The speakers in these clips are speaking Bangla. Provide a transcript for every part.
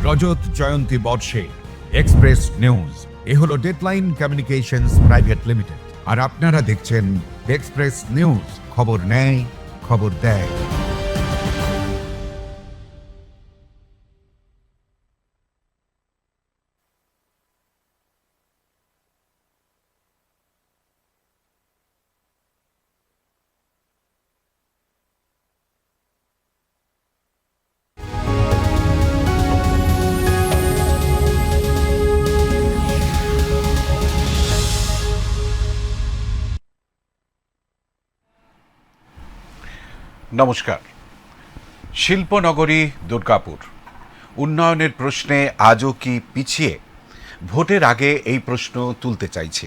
রজত জয়ন্তী বর্ষে এক্সপ্রেস নিউজ এ হলো ডেডলাইন কমিউনিকেশনস প্রাইভেট লিমিটেড, আর আপনারা দেখছেন এক্সপ্রেস নিউজ, খবর নেয়, খবর দেয়। নমস্কার। শিল্পনগরী দুর্গাপুর উন্নয়নের প্রশ্নে আজও কি পিছিয়ে? ভোটের আগে এই প্রশ্ন তুলতে চাইছে।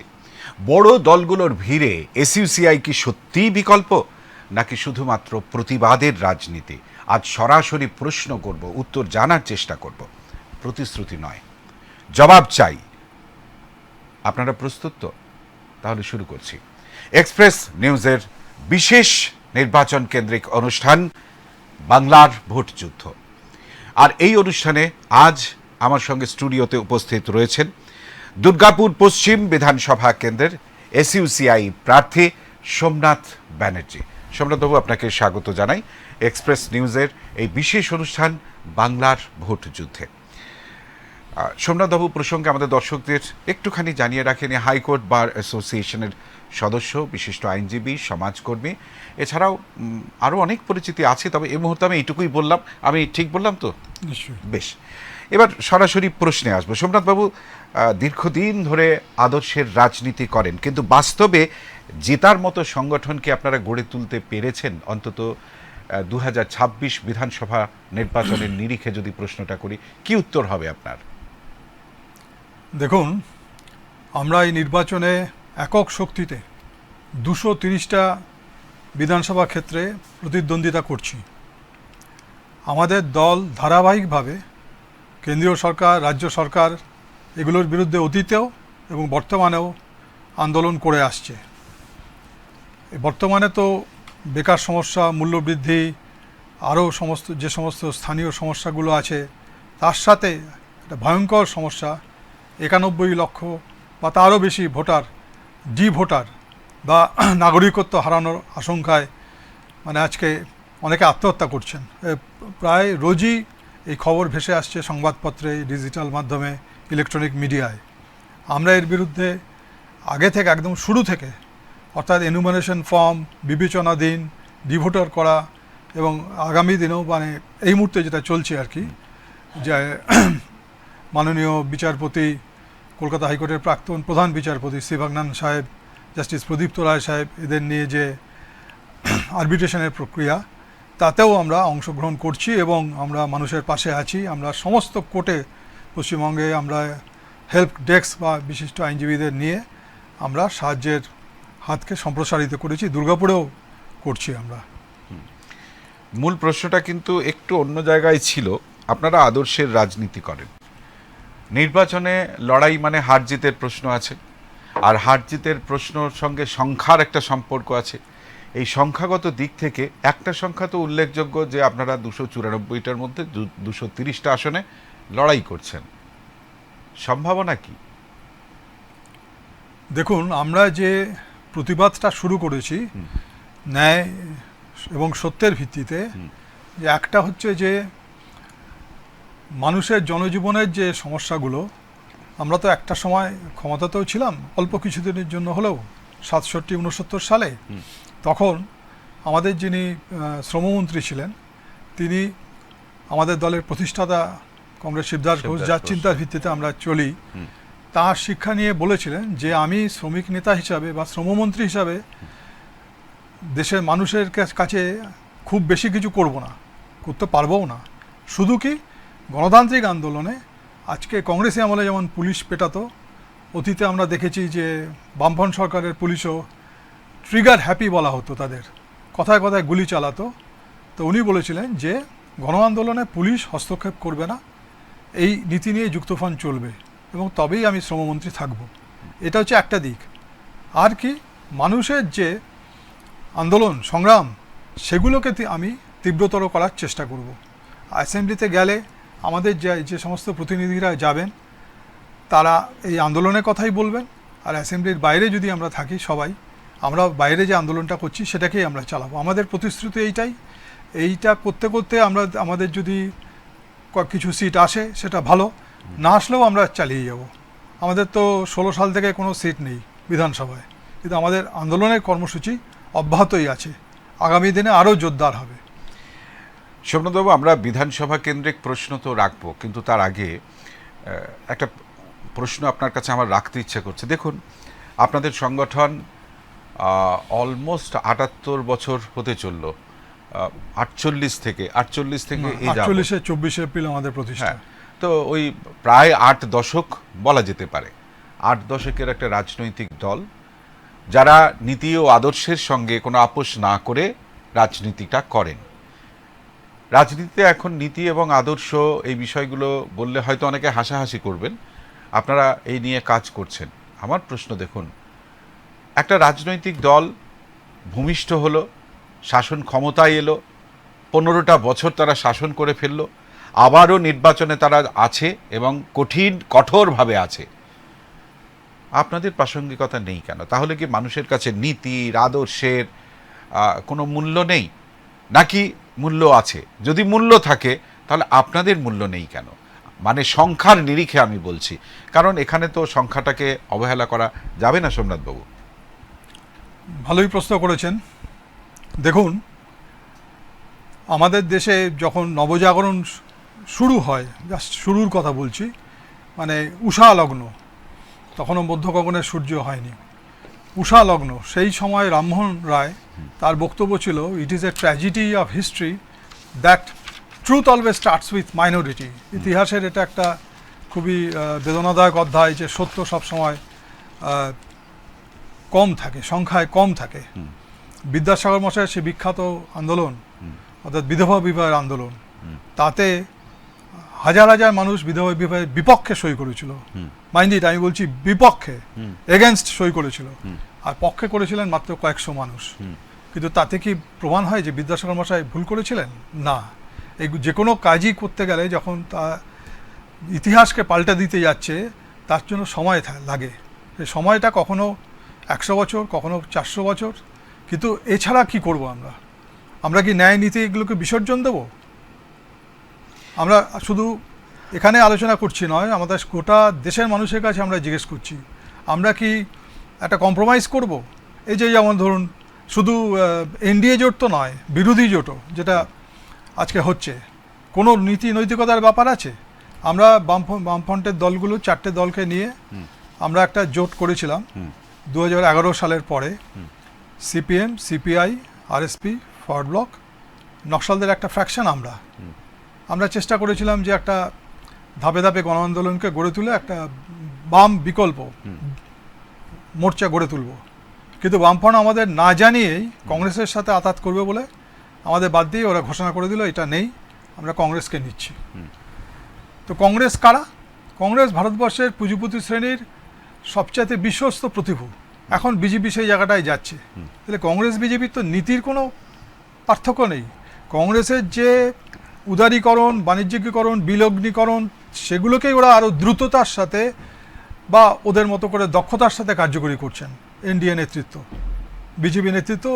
বড় দলগুলোর ভিড়ে এসইউসিআই কি সত্যিই বিকল্প, নাকি শুধুমাত্র প্রতিবাদের রাজনীতি? আজ সরাসরি প্রশ্ন করব, উত্তর জানার চেষ্টা করব, প্রতিশ্রুতি নয়, জবাব চাই। আপনারা প্রস্তুত তো? তাহলে শুরু করছি এক্সপ্রেস নিউজের বিশেষ নির্বাচন কেন্দ্রিক অনুষ্ঠান বাংলার ভোট যুদ্ধ। আর এই অনুষ্ঠানে আজ আমার সঙ্গে স্টুডিওতে উপস্থিত রয়েছেন দুর্গাপুর পশ্চিম বিধানসভা কেন্দ্রের এসইউসিআই প্রার্থী সোমনাথ ব্যানার্জি। সোমনাথবাবু, আপনাকে স্বাগত জানাই এক্সপ্রেস নিউজের এই বিশেষ অনুষ্ঠান বাংলার ভোট যুদ্ধে। সোমনাথবাবু প্রসঙ্গে আমাদের দর্শকদের একটুখানি জানিয়ে রাখেন, হাইকোর্ট বার অ্যাসোসিয়েশনের সদস্য, বিশিষ্ট আইনজীবী, সমাজকর্মী, এছাড়াও আরও অনেক পরিচিতি আছে। তবে এই মুহূর্তে আমি এইটুকুই বললাম। আমি ঠিক বললাম তো? বেশ, এবার সরাসরি প্রশ্নে আসবো। সোমনাথবাবু দীর্ঘদিন ধরে আদর্শের রাজনীতি করেন, কিন্তু বাস্তবে জেতার মতো সংগঠনকে আপনারা গড়ে তুলতে পেরেছেন? অন্তত 2026 বিধানসভা নির্বাচনের নিরিখে যদি প্রশ্নটা করি, কি উত্তর হবে আপনার? দেখুন, আমরা এই নির্বাচনে একক শক্তিতে 230টা বিধানসভা ক্ষেত্রে প্রতিদ্বন্দ্বিতা করছি। আমাদের দল ধারাবাহিকভাবে কেন্দ্রীয় সরকার, রাজ্য সরকার এগুলোর বিরুদ্ধে অতীতেও এবং বর্তমানেও আন্দোলন করে আসছে। বর্তমানে তো বেকার সমস্যা, মূল্যবৃদ্ধি, আরও যে সমস্ত স্থানীয় সমস্যাগুলো আছে, তার সাথে একটা ভয়ঙ্কর সমস্যা, 91 লক্ষ বা তারও বেশি ভোটার ভোটার বা নাগরিকত্ব হারানোর আশঙ্কায় আজকে অনেকে আত্মহত্যা করছেন। প্রায় রোজই এই খবর ভেসে আসছে সংবাদপত্রে, ডিজিটাল মাধ্যমে, ইলেকট্রনিক মিডিয়ায়। আমরা এর বিরুদ্ধে আগে থেকে, একদম শুরু থেকে, অর্থাৎ এনুমারেশন ফর্ম বিবেচনাধীন ডিভোটার করা, এবং আগামী দিনেও এই মুহূর্তে যেটা চলছে আর কি, যে মাননীয় বিচারপতি, কলকাতা হাইকোর্টের প্রাক্তন প্রধান বিচারপতি শিবাগনান সাহেব, জাস্টিস প্রদীপ্ত রায় সাহেব, এদের নিয়ে যে আরবিট্রেশনের প্রক্রিয়া, তাতেও আমরা অংশগ্রহণ করছি এবং আমরা মানুষের পাশে আছি। আমরা সমস্ত কোর্টে পশ্চিমবঙ্গে আমরা হেল্প ডেস্ক বা বিশিষ্ট আইনজীবীদের নিয়ে আমরা সাহায্যের হাতকে সম্প্রসারিত করেছি। দুর্গাপুরেও করছি আমরা। মূল প্রশ্নটা কিন্তু একটু অন্য জায়গায় ছিল। আপনারা আদর্শের রাজনীতি করেন, নির্বাচনে লড়াই মানে হার জিতের প্রশ্ন আছে, আর হার জিতের প্রশ্নর সঙ্গে সংখ্যার একটা সম্পর্ক আছে। এই সংখ্যাগত দিক থেকে একটা সংখ্যা তো উল্লেখযোগ্য, যে আপনারা 294টার মধ্যে 230টা আসনে লড়াই করছেন। সম্ভাবনা কি? দেখুন, আমরা যে প্রতিবাদটা শুরু করেছি ন্যায় এবং সত্যের ভিত্তিতে, যে একটা হচ্ছে যে মানুষের জনজীবনের যে সমস্যাগুলো, আমরা তো একটা সময় ক্ষমতাতেও ছিলাম, অল্প কিছুদিনের জন্য হলেও, 67-69 সালে। তখন আমাদের যিনি শ্রমমন্ত্রী ছিলেন, তিনি আমাদের দলের প্রতিষ্ঠাতা কমরেড শিবদাস ঘোষ, যার চিন্তার ভিত্তিতে আমরা চলি, তার শিক্ষা নিয়ে বলেছিলেন যে আমি শ্রমিক নেতা হিসাবে বা শ্রমমন্ত্রী হিসাবে দেশের মানুষের কাছে খুব বেশি কিছু করব না, করতে পারবও না। শুধু কি গণতান্ত্রিক আন্দোলনে আজকে কংগ্রেসি আমলে যেমন পুলিশ পেটাতো, অতীতে আমরা দেখেছি যে বামফ্রন্ট সরকারের পুলিশও ট্রিগার হ্যাপি বলা হতো, তাদের কথায় কথায় গুলি চালাতো। তো উনি বলেছিলেন যে গণ আন্দোলনে পুলিশ হস্তক্ষেপ করবে না, এই নীতি নিয়ে যুক্তফ্রন্ট চলবে, এবং তবেই আমি শ্রমমন্ত্রী থাকব। এটা হচ্ছে একটা দিক। আর কি, মানুষের যে আন্দোলন সংগ্রাম, সেগুলোকে আমি তীব্রতর করার চেষ্টা করব। অ্যাসেম্বলিতে গেলে আমাদের যে সমস্ত প্রতিনিধিরা যাবেন তারা এই আন্দোলনের কথাই বলবেন, আর অ্যাসেম্বলির বাইরে যদি আমরা থাকি সবাই, আমরা বাইরে যে আন্দোলনটা করছি সেটাকেই আমরা চালাবো। আমাদের প্রতিশ্রুতি এইটা করতে করতে আমরা আমাদের যদি কিছু সিট আসে সেটা ভালো, না আসলেও আমরা চালিয়ে যাব। আমাদের তো 16 সাল থেকে কোনো সিট নেই বিধানসভায়, কিন্তু আমাদের আন্দোলনের কর্মসূচি অব্যাহতই আছে, আগামী দিনে আরও জোরদার হবে। সোমনাথবাবু, আমরা বিধানসভা কেন্দ্রিক প্রশ্ন তো রাখবো, কিন্তু তার আগে একটা প্রশ্ন আপনার কাছে আমার রাখতে ইচ্ছে করছে। দেখুন, আপনাদের সংগঠন অলমোস্ট 78 বছর হতে চলল, 48 থেকে এই যাবত। 24 এপ্রিল আমাদের প্রতিষ্ঠা। হ্যাঁ, তো ওই প্রায় 8 দশক বলা যেতে পারে। 8 দশকের একটা রাজনৈতিক দল, যারা নীতি ও আদর্শের সঙ্গে কোনো আপোষ না করে রাজনীতিটা করেন। রাজনীতিতে এখন নীতি এবং আদর্শ এই বিষয়গুলো বললে হয়তো অনেকে হাসাহাসি করবেন, আপনারা এই নিয়ে কাজ করছেন। আমার প্রশ্ন, দেখুন, একটা রাজনৈতিক দল ভূমিষ্ঠ হলো, শাসন ক্ষমতায় এলো, 15টা বছর তারা শাসন করে ফেললো, আবারও নির্বাচনে তারা আছে এবং কঠোরভাবে আছে। আপনাদের প্রাসঙ্গিকতা নেই কেন? তাহলে কি মানুষের কাছে নীতির আদর্শের কোনো মূল্য নেই, নাকি মূল্য আছে? যদি মূল্য থাকে তাহলে আপনাদের মূল্য নেই কেন? মানে সংখ্যার নিরিখে আমি বলছি, কারণ এখানে তো সংখ্যাটাকে অবহেলা করা যাবে না। সোমনাথবাবু, ভালোই প্রশ্ন করেছেন। দেখুন, আমাদের দেশে যখন নবজাগরণ শুরু হয়, জাস্ট শুরুর কথা বলছি, মানে উষা লগ্ন, তখনও মধ্য গগনের সূর্য হয়নি, উষা লগ্ন, সেই সময় রামমোহন রায় তার বক্তব্য ছিল, it is a tragedy of history that truth always starts with minority. ইতিহাসের এটা একটা খুবই বেদনাদায়ক অধ্যায়, যে সত্য সবসময় কম থাকে, সংখ্যায় কম থাকে। বিদ্যাসাগর মশাইয়ের সে বিখ্যাত আন্দোলন, অর্থাৎ বিধবা বিবাহের আন্দোলন, তাতে হাজার হাজার মানুষ বিধবা বিবাহের বিপক্ষে সই করেছিল। মাইন্ড ইট, আমি বলছি বিপক্ষে, এগেনস্ট সই করেছিল, আর পক্ষে করেছিলেন মাত্র কয়েকশো মানুষ। কিন্তু তাতে কি প্রমাণ হয় যে বিদ্যাসাগর মশাই ভুল করেছিলেন? না। এই যে কোনো কাজই করতে গেলে যখন তা ইতিহাসকে পাল্টে দিতে যাচ্ছে, তার জন্য সময় লাগে। সেই সময়টা কখনো 100 বছর, কখনো 400 বছর। কিন্তু এছাড়া কি করব আমরা কি ন্যায় নীতি এগুলোকে বিসর্জন দেব? আমরা শুধু এখানে আলোচনা করছি নয়, আমাদের গোটা দেশের মানুষের কাছে আমরা জিজ্ঞেস করছি, আমরা কি একটা কম্প্রোমাইজ করব? এই যে যেমন ধরুন, শুধু এনডিএ জোট তো নয়, বিরোধী জোটও যেটা আজকে হচ্ছে, কোনো নীতি নৈতিকতার ব্যাপার আছে? আমরা বামফ্রন্টের দলগুলো 4টে দলকে নিয়ে আমরা একটা জোট করেছিলাম 2011 সালের পরে। CPM, CPI, RSP, forward bloc, নকশালদের একটা ফ্র্যাকশন। আমরা চেষ্টা করেছিলাম যে একটা ধাপে ধাপে গণ আন্দোলনকে গড়ে তুলে একটা বাম বিকল্প মোর্চা গড়ে তুলব। কিন্তু বামফ্রন্ট আমাদের না জানিয়েই কংগ্রেসের সাথে আতাত করবে বলে আমাদের বাদ দিয়ে ওরা ঘোষণা করে দিল এটা নেই, আমরা কংগ্রেসকে নিচ্ছি। তো কংগ্রেস কারা? কংগ্রেস ভারতবর্ষের পুঁজিপতি শ্রেণীর সবচাইতে বিশ্বস্ত প্রতিভূ। এখন বিজেপি সেই জায়গাটায় যাচ্ছে। তাহলে কংগ্রেস বিজেপির তো নীতির কোনো পার্থক্য নেই। কংগ্রেসের যে উদারীকরণ, বাণিজ্যিকীকরণ, বিলগ্নীকরণ, সেগুলোকেই ওরা আরও দ্রুততার সাথে বা ওদের মতো করে দক্ষতার সাথে কার্যকরী করছেন এনডিএ নেতৃত্ব, বিজেপি নেতৃত্ব,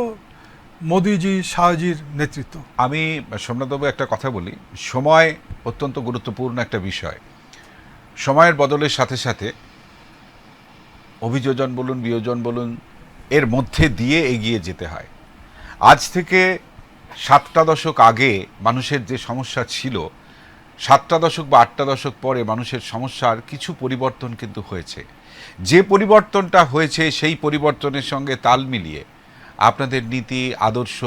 মোদিজি, শাহজির নেতৃত্ব। আমি সোমনাথবাবু একটা কথা বলি, সময় অত্যন্ত গুরুত্বপূর্ণ একটা বিষয়। সময়ের বদলের সাথে সাথে অভিযোজন বলুন, বিয়োজন বলুন, এর মধ্যে দিয়ে এগিয়ে যেতে হয়। আজ থেকে 7টা দশক আগে মানুষের যে সমস্যা ছিল, 7টা দশক বা 8টা দশক পরে মানুষের সমস্যার কিছু পরিবর্তন কিন্তু হয়েছে। যে পরিবর্তনটা হয়েছে সেই পরিবর্তনের সঙ্গে তাল মিলিয়ে আপনাদের নীতি, আদর্শ,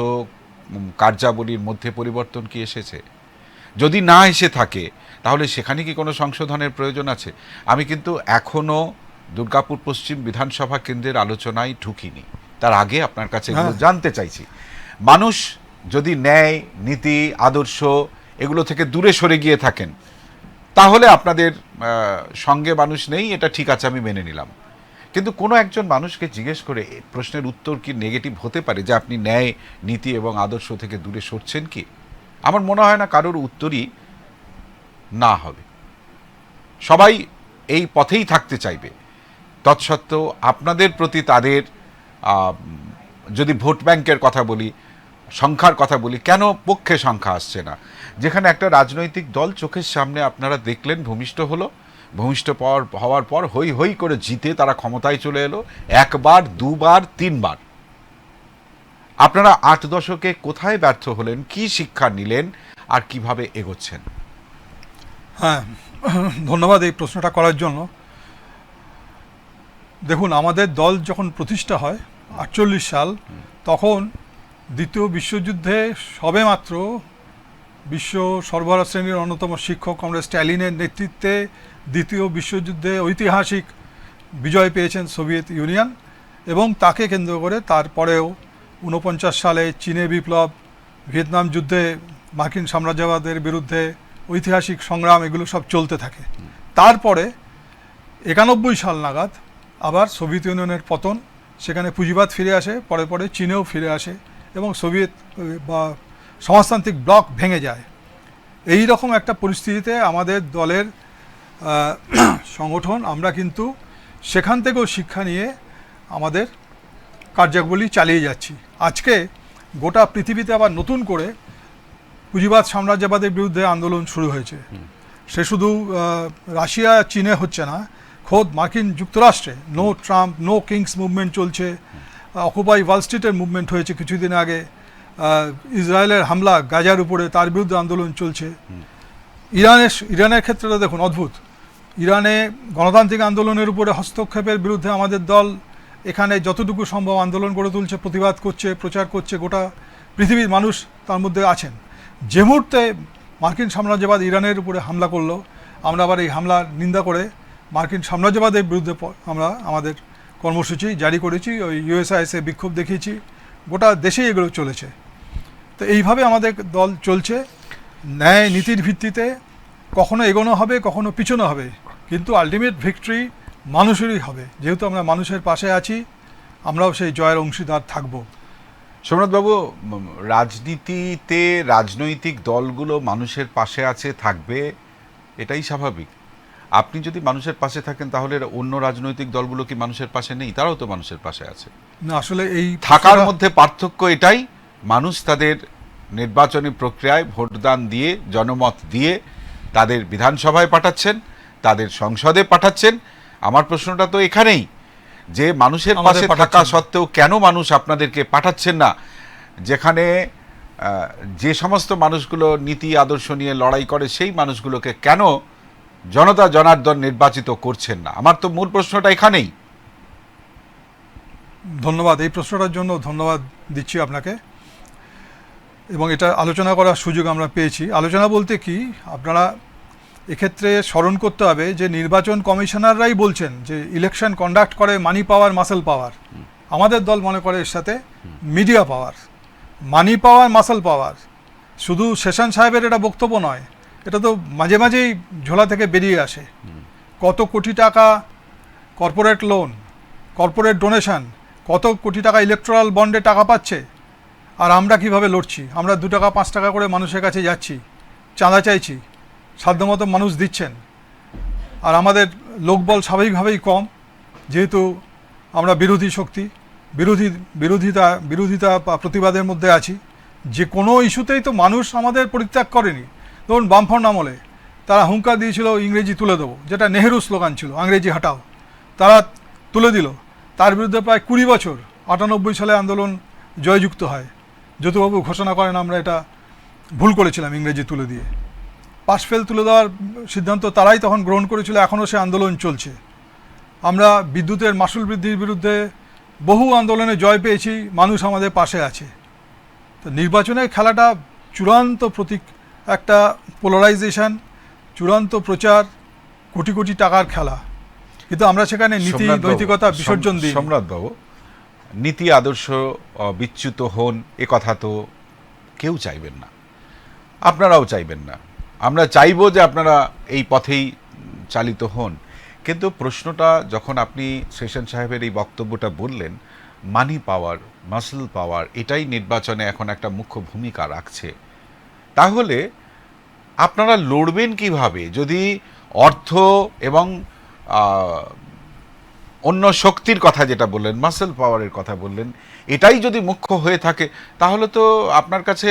কার্যাবলীর মধ্যে পরিবর্তন কি এসেছে? যদি না এসে থাকে তাহলে সেখানে কি কোনো সংশোধনের প্রয়োজন আছে? আমি কিন্তু এখনও দুর্গাপুর পশ্চিম বিধানসভা কেন্দ্রের আলোচনায় ঢুকিনি, তার আগে আপনার কাছে এগুলো জানতে চাইছি। মানুষ যদি ন্যায়, নীতি, আদর্শ এগুলো থেকে দূরে সরে গিয়ে থাকেন, তাহলে আপনাদের সঙ্গে মানুষ নেই, এটা ঠিক আছে, আমি মেনে নিলাম। কিন্তু কোনো একজন মানুষকে জিজ্ঞেস করে প্রশ্নের উত্তর কি নেগেটিভ হতে পারে যে আপনি ন্যায়, নীতি এবং আদর্শ থেকে দূরে সরছেন কি? আমার মনে হয় না কারোর উত্তরই না হবে। সবাই এই পথেই থাকতে চাইবে। তৎসত্ত্বেও আপনাদের প্রতি তাদের যদি ভোট ব্যাংকের কথা বলি, সংখ্যার কথা বলি, কেন পক্ষে সংখ্যা আসছে না? যেখানে একটা রাজনৈতিক দল চোখের সামনে আপনারা দেখলেন ভূমিষ্ঠ হলো, ভূমিষ্ঠ হওয়ার পর হই হই করে জিতে তারা ক্ষমতায় চলে এলো, একবার, দুবার, তিনবার। আপনারা 8 দশকে কোথায় ব্যর্থ হলেন, কি শিক্ষা নিলেন, আর কিভাবে এগোচ্ছেন? হ্যাঁ, ধন্যবাদ এই প্রশ্নটা করার জন্য। দেখুন, আমাদের দল যখন প্রতিষ্ঠা হয় 48 সাল, তখন দ্বিতীয় বিশ্বযুদ্ধে সবেমাত্র বিশ্ব সর্বহারা শ্রেণীর অন্যতম শিক্ষক কমরেড স্ট্যালিনের নেতৃত্বে দ্বিতীয় বিশ্বযুদ্ধে ঐতিহাসিক বিজয় পেয়েছেন সোভিয়েত ইউনিয়ন, এবং তাকে কেন্দ্র করে তারপরেও 49 সালে চীনে বিপ্লব, ভিয়েতনাম যুদ্ধে মার্কিন সাম্রাজ্যবাদের বিরুদ্ধে ঐতিহাসিক সংগ্রাম, এগুলো সব চলতে থাকে। তারপরে 91 সাল নাগাদ আবার সোভিয়েত ইউনিয়নের পতন, সেখানে পুঁজিবাদ ফিরে আসে, পরে পরে চীনেও ফিরে আসে, এবং সোভিয়েত বা সমাজতান্ত্রিক ব্লক ভেঙে যায়। এই রকম একটা পরিস্থিতিতে আমাদের দলের সংগঠন, আমরা কিন্তু সেখান থেকেও শিক্ষা নিয়ে আমাদের কার্যাবলী চালিয়ে যাচ্ছি। আজকে গোটা পৃথিবীতে আবার নতুন করে পুঁজিবাদ সাম্রাজ্যবাদের বিরুদ্ধে আন্দোলন শুরু হয়েছে। সে শুধু রাশিয়া চীনে হচ্ছে না, খোদ মার্কিন যুক্তরাষ্ট্রে no Trump no kings movement চলছে, অকুপাই ওয়াল স্ট্রিটের মুভমেন্ট হয়েছে কিছুদিন আগে, ইসরায়েলের হামলা গাজার উপরে, তার বিরুদ্ধে আন্দোলন চলছে। ইরানের ক্ষেত্রে দেখুন অদ্ভুত, ইরানে গণতান্ত্রিক আন্দোলনের উপরে হস্তক্ষেপের বিরুদ্ধে আমাদের দল এখানে যতটুকু সম্ভব আন্দোলন গড়ে তুলছে, প্রতিবাদ করছে, প্রচার করছে, গোটা পৃথিবীর মানুষ তার মধ্যে আছেন। যে মুহূর্তে মার্কিন সাম্রাজ্যবাদ ইরানের উপরে হামলা করলো, আমরা আবার এই হামলার নিন্দা করে মার্কিন সাম্রাজ্যবাদের বিরুদ্ধে আমরা আমাদের কর্মসূচি জারি করেছি, ওই ইউএসআইএসে বিক্ষোভ দেখিয়েছি, গোটা দেশেই এগুলো চলেছে। তো এইভাবে আমাদের দল চলছে, ন্যায় নীতির ভিত্তিতে, কখনো এগোনো হবে, কখনো পিছনো হবে, কিন্তু আলটিমেট ভিক্টরি মানুষেরই হবে। যেহেতু আমরা মানুষের পাশে আছি, আমরাও সেই জয়ের অংশীদার থাকব। সোমনাথবাবু, রাজনীতিতে রাজনৈতিক দলগুলো মানুষের পাশে আছে, থাকবে, এটাই স্বাভাবিক। আপনি যদি মানুষের পাশে থাকেন, তাহলে অন্য রাজনৈতিক দলগুলো কি মানুষের পাশে নেই? তারাও তো মানুষের পাশে আছে। না, আসলে এই থাকার মধ্যে পার্থক্য এটাই, মানুষ তাদের নির্বাচনী প্রক্রিয়ায় ভোটদান দিয়ে, জনমত দিয়ে তাদের বিধানসভায় পাঠাচ্ছেন, তাদের সংসদে পাঠাচ্ছেন। আমার প্রশ্নটা তো এখানেই, যে মানুষের পাশে থাকা সত্ত্বেও কেন মানুষ আপনাদেরকে পাঠাচ্ছেন না? যেখানে যে সমস্ত মানুষগুলো নীতি আদর্শ নিয়ে লড়াই করে, সেই মানুষগুলোকে কেন জনতা জনার্দন নির্বাচিত করছেন না? আমার তো মূল প্রশ্নটা এখানেই। ধন্যবাদ, এই প্রশ্নটার জন্য ধন্যবাদ দিচ্ছি আপনাকে, এবং এটা আলোচনা করার সুযোগ আমরা পেয়েছি। আলোচনা বলতে কি, আপনারা এক্ষেত্রে স্মরণ করতে হবে যে নির্বাচন কমিশনাররাই বলছেন যে ইলেকশন কন্ডাক্ট করে মানি পাওয়ার, মাসেল পাওয়ার। আমাদের দল মনে করে এর সাথে মিডিয়া পাওয়ার, মানি পাওয়ার, মাসেল পাওয়ার। শুধু সেশন সাহেবের এটা বক্তব্য নয়, এটা তো মাঝে মাঝেই ঝোলা থেকে বেরিয়ে আসে। কত কোটি টাকা কর্পোরেট লোন, কর্পোরেট ডোনেশন, কত কোটি টাকা ইলেকট্রাল বন্ডে টাকা পাচ্ছে, আর আমরা কিভাবে লড়ছি? আমরা 2 টাকা 5 টাকা করে মানুষের কাছে যাচ্ছি, চাঁদা চাইছি, সাধ্যমতো মানুষ দিচ্ছেন, আর আমাদের লোকবল স্বাভাবিকভাবেই কম, যেহেতু আমরা বিরোধী শক্তি, বিরোধিতা বা প্রতিবাদের মধ্যে আছি। যে কোনো ইস্যুতেই তো মানুষ আমাদের পরিত্যাগ করেনি। ধরুন বামফ্রন্ট আমলে তারা হুঙ্কার দিয়েছিল ইংরেজি তুলে দেবো, যেটা নেহেরু স্লোগান ছিল, ইংরেজি হাটাও, তারা তুলে দিল। তার বিরুদ্ধে প্রায় 20 বছর, 98 সালে আন্দোলন জয়যুক্ত হয়। যতুবাবু ঘোষণা করেন আমরা এটা ভুল করেছিলাম ইংরেজি তুলে দিয়ে। পাস ফেল তুলে দেওয়ার সিদ্ধান্ত তারাই তখন গ্রহণ করেছিল, এখনও সে আন্দোলন চলছে। আমরা বিদ্যুতের মাসুল বৃদ্ধির বিরুদ্ধে বহু আন্দোলনে জয় পেয়েছি, মানুষ আমাদের পাশে আছে। তো নির্বাচনের খেলাটা চূড়ান্ত প্রতীক, একটা পোলারাইজেশন, চূড়ান্ত প্রচার, কোটি কোটি টাকার খেলা, কিন্তু আমরা সেখানে নীতি নৈতিকতা বিসর্জন দিই। সম্রাটবাবু, নীতি আদর্শ বিচ্যুত হন, এ কথা তো কেউ চাইবেন না, আপনারাও চাইবেন না। আমরা চাইবো যে আপনারা এই পথেই চালিত হন। কিন্তু প্রশ্নটা, যখন আপনি সেশন সাহেবের এই বক্তব্যটা বললেন, মানি পাওয়ার, মাসল পাওয়ার, এটাই নির্বাচনে এখন একটা মুখ্য ভূমিকা রাখছে, তাহলে আপনারা লড়বেন কিভাবে যদি অর্থ এবং অন্য শক্তির কথা যেটা বললেন, মাসেল পাওয়ারের কথা বললেন, এটাই যদি মুখ্য হয়ে থাকে তাহলে তো আপনার কাছে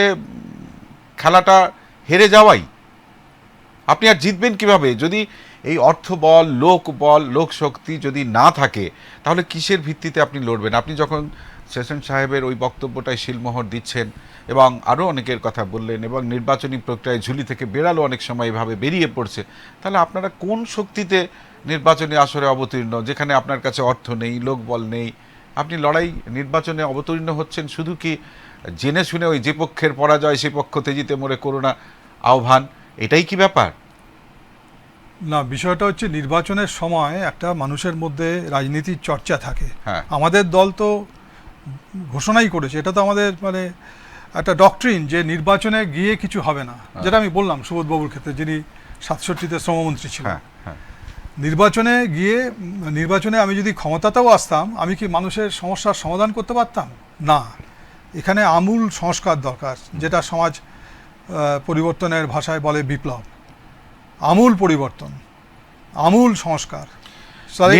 খেলাটা হেরে যাওয়াই। আপনি আর জিতবেন কিভাবে যদি এই অর্থ বল, লোক শক্তি যদি না থাকে, তাহলে কিসের ভিত্তিতে আপনি লড়বেন? আপনি যখন সেশন সাহেবের ওই বক্তব্যটায় শিলমোহর দিচ্ছেন এবং আরও অনেকের কথা বললেন এবং নির্বাচনী প্রক্রিয়ায় ঝুলি থেকে বেরালো অনেক সময় এভাবে বেরিয়ে পড়ছে, তাহলে আপনারা কোন শক্তিতে নির্বাচনী আসরে অবতীর্ণ, যেখানে আপনার কাছে অর্থ নেই, লোকবল নেই, আপনি নির্বাচনে অবতীর্ণ হচ্ছেন শুধু কি জেনে শুনে ওই যে পক্ষের পরাজয় সে পক্ষ তেজিতে মরে করোনা আহ্বান, এটাই কি ব্যাপার? না, বিষয়টা হচ্ছে নির্বাচনের সময় একটা মানুষের মধ্যে রাজনীতির চর্চা থাকে। হ্যাঁ। আমাদের দল তো ঘোষণাই করেছে, এটা তো আমাদের মানে একটা ডক্ট্রিন যে নির্বাচনে গিয়ে কিছু হবে না, যেটা আমি বললাম সুবোধবাবুর ক্ষেত্রে, যিনি 67তে শ্রমমন্ত্রী ছিলেন। নির্বাচনে আমি যদি ক্ষমতাতেও আসতাম, আমি কি মানুষের সমস্যার সমাধান করতে পারতাম? না, এখানে আমূল সংস্কার দরকার, যেটা সমাজ পরিবর্তনের ভাষায় বলে বিপ্লব। আমূল পরিবর্তন, আমূল সংস্কার।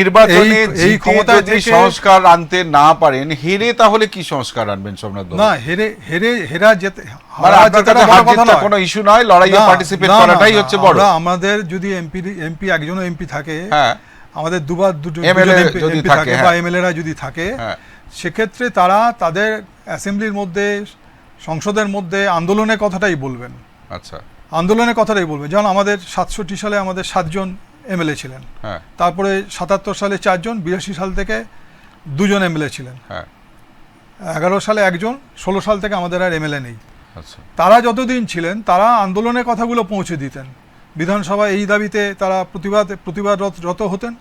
নির্বাচনে এই ক্ষমতা যদি সংস্কার আনতে না পারেন, হেরে তাহলে কি সংস্কার আনবেন সোমনাথ বাবু? না, হেরা যেতে কোনো ইস্যু নয়, লড়াইয়ে পার্টিসিপেট করাটাই হচ্ছে বড়। আমাদের যদি এমপি একজনও এমপি থাকে, আমাদের দুটো এমপি থাকে বা এমএলএরা যদি থাকে, সেক্ষেত্রে তারা তাদের অ্যাসেম্বলির মধ্যে, সংসদের মধ্যে আন্দোলনের কথাটাই বলবেন। আচ্ছা, আন্দোলনের কথাটাই বলবেন। যেমন আমাদের 67 সালে আমাদের 7 জন এমএলএ ছিলেন, তারপরে 77 সালে 4 জন, 82 সাল থেকে 2 জন এমএলএ ছিলেন, 11 সালে 1 জন, 16 সাল থেকে আমাদের আর এমএলএ নেই। তারা যতদিন ছিলেন তারা আন্দোলনের কথাগুলো পৌঁছে দিতেন বিধানসভায়, এই দাবিতে তারা প্রতিবাদরত হতেন,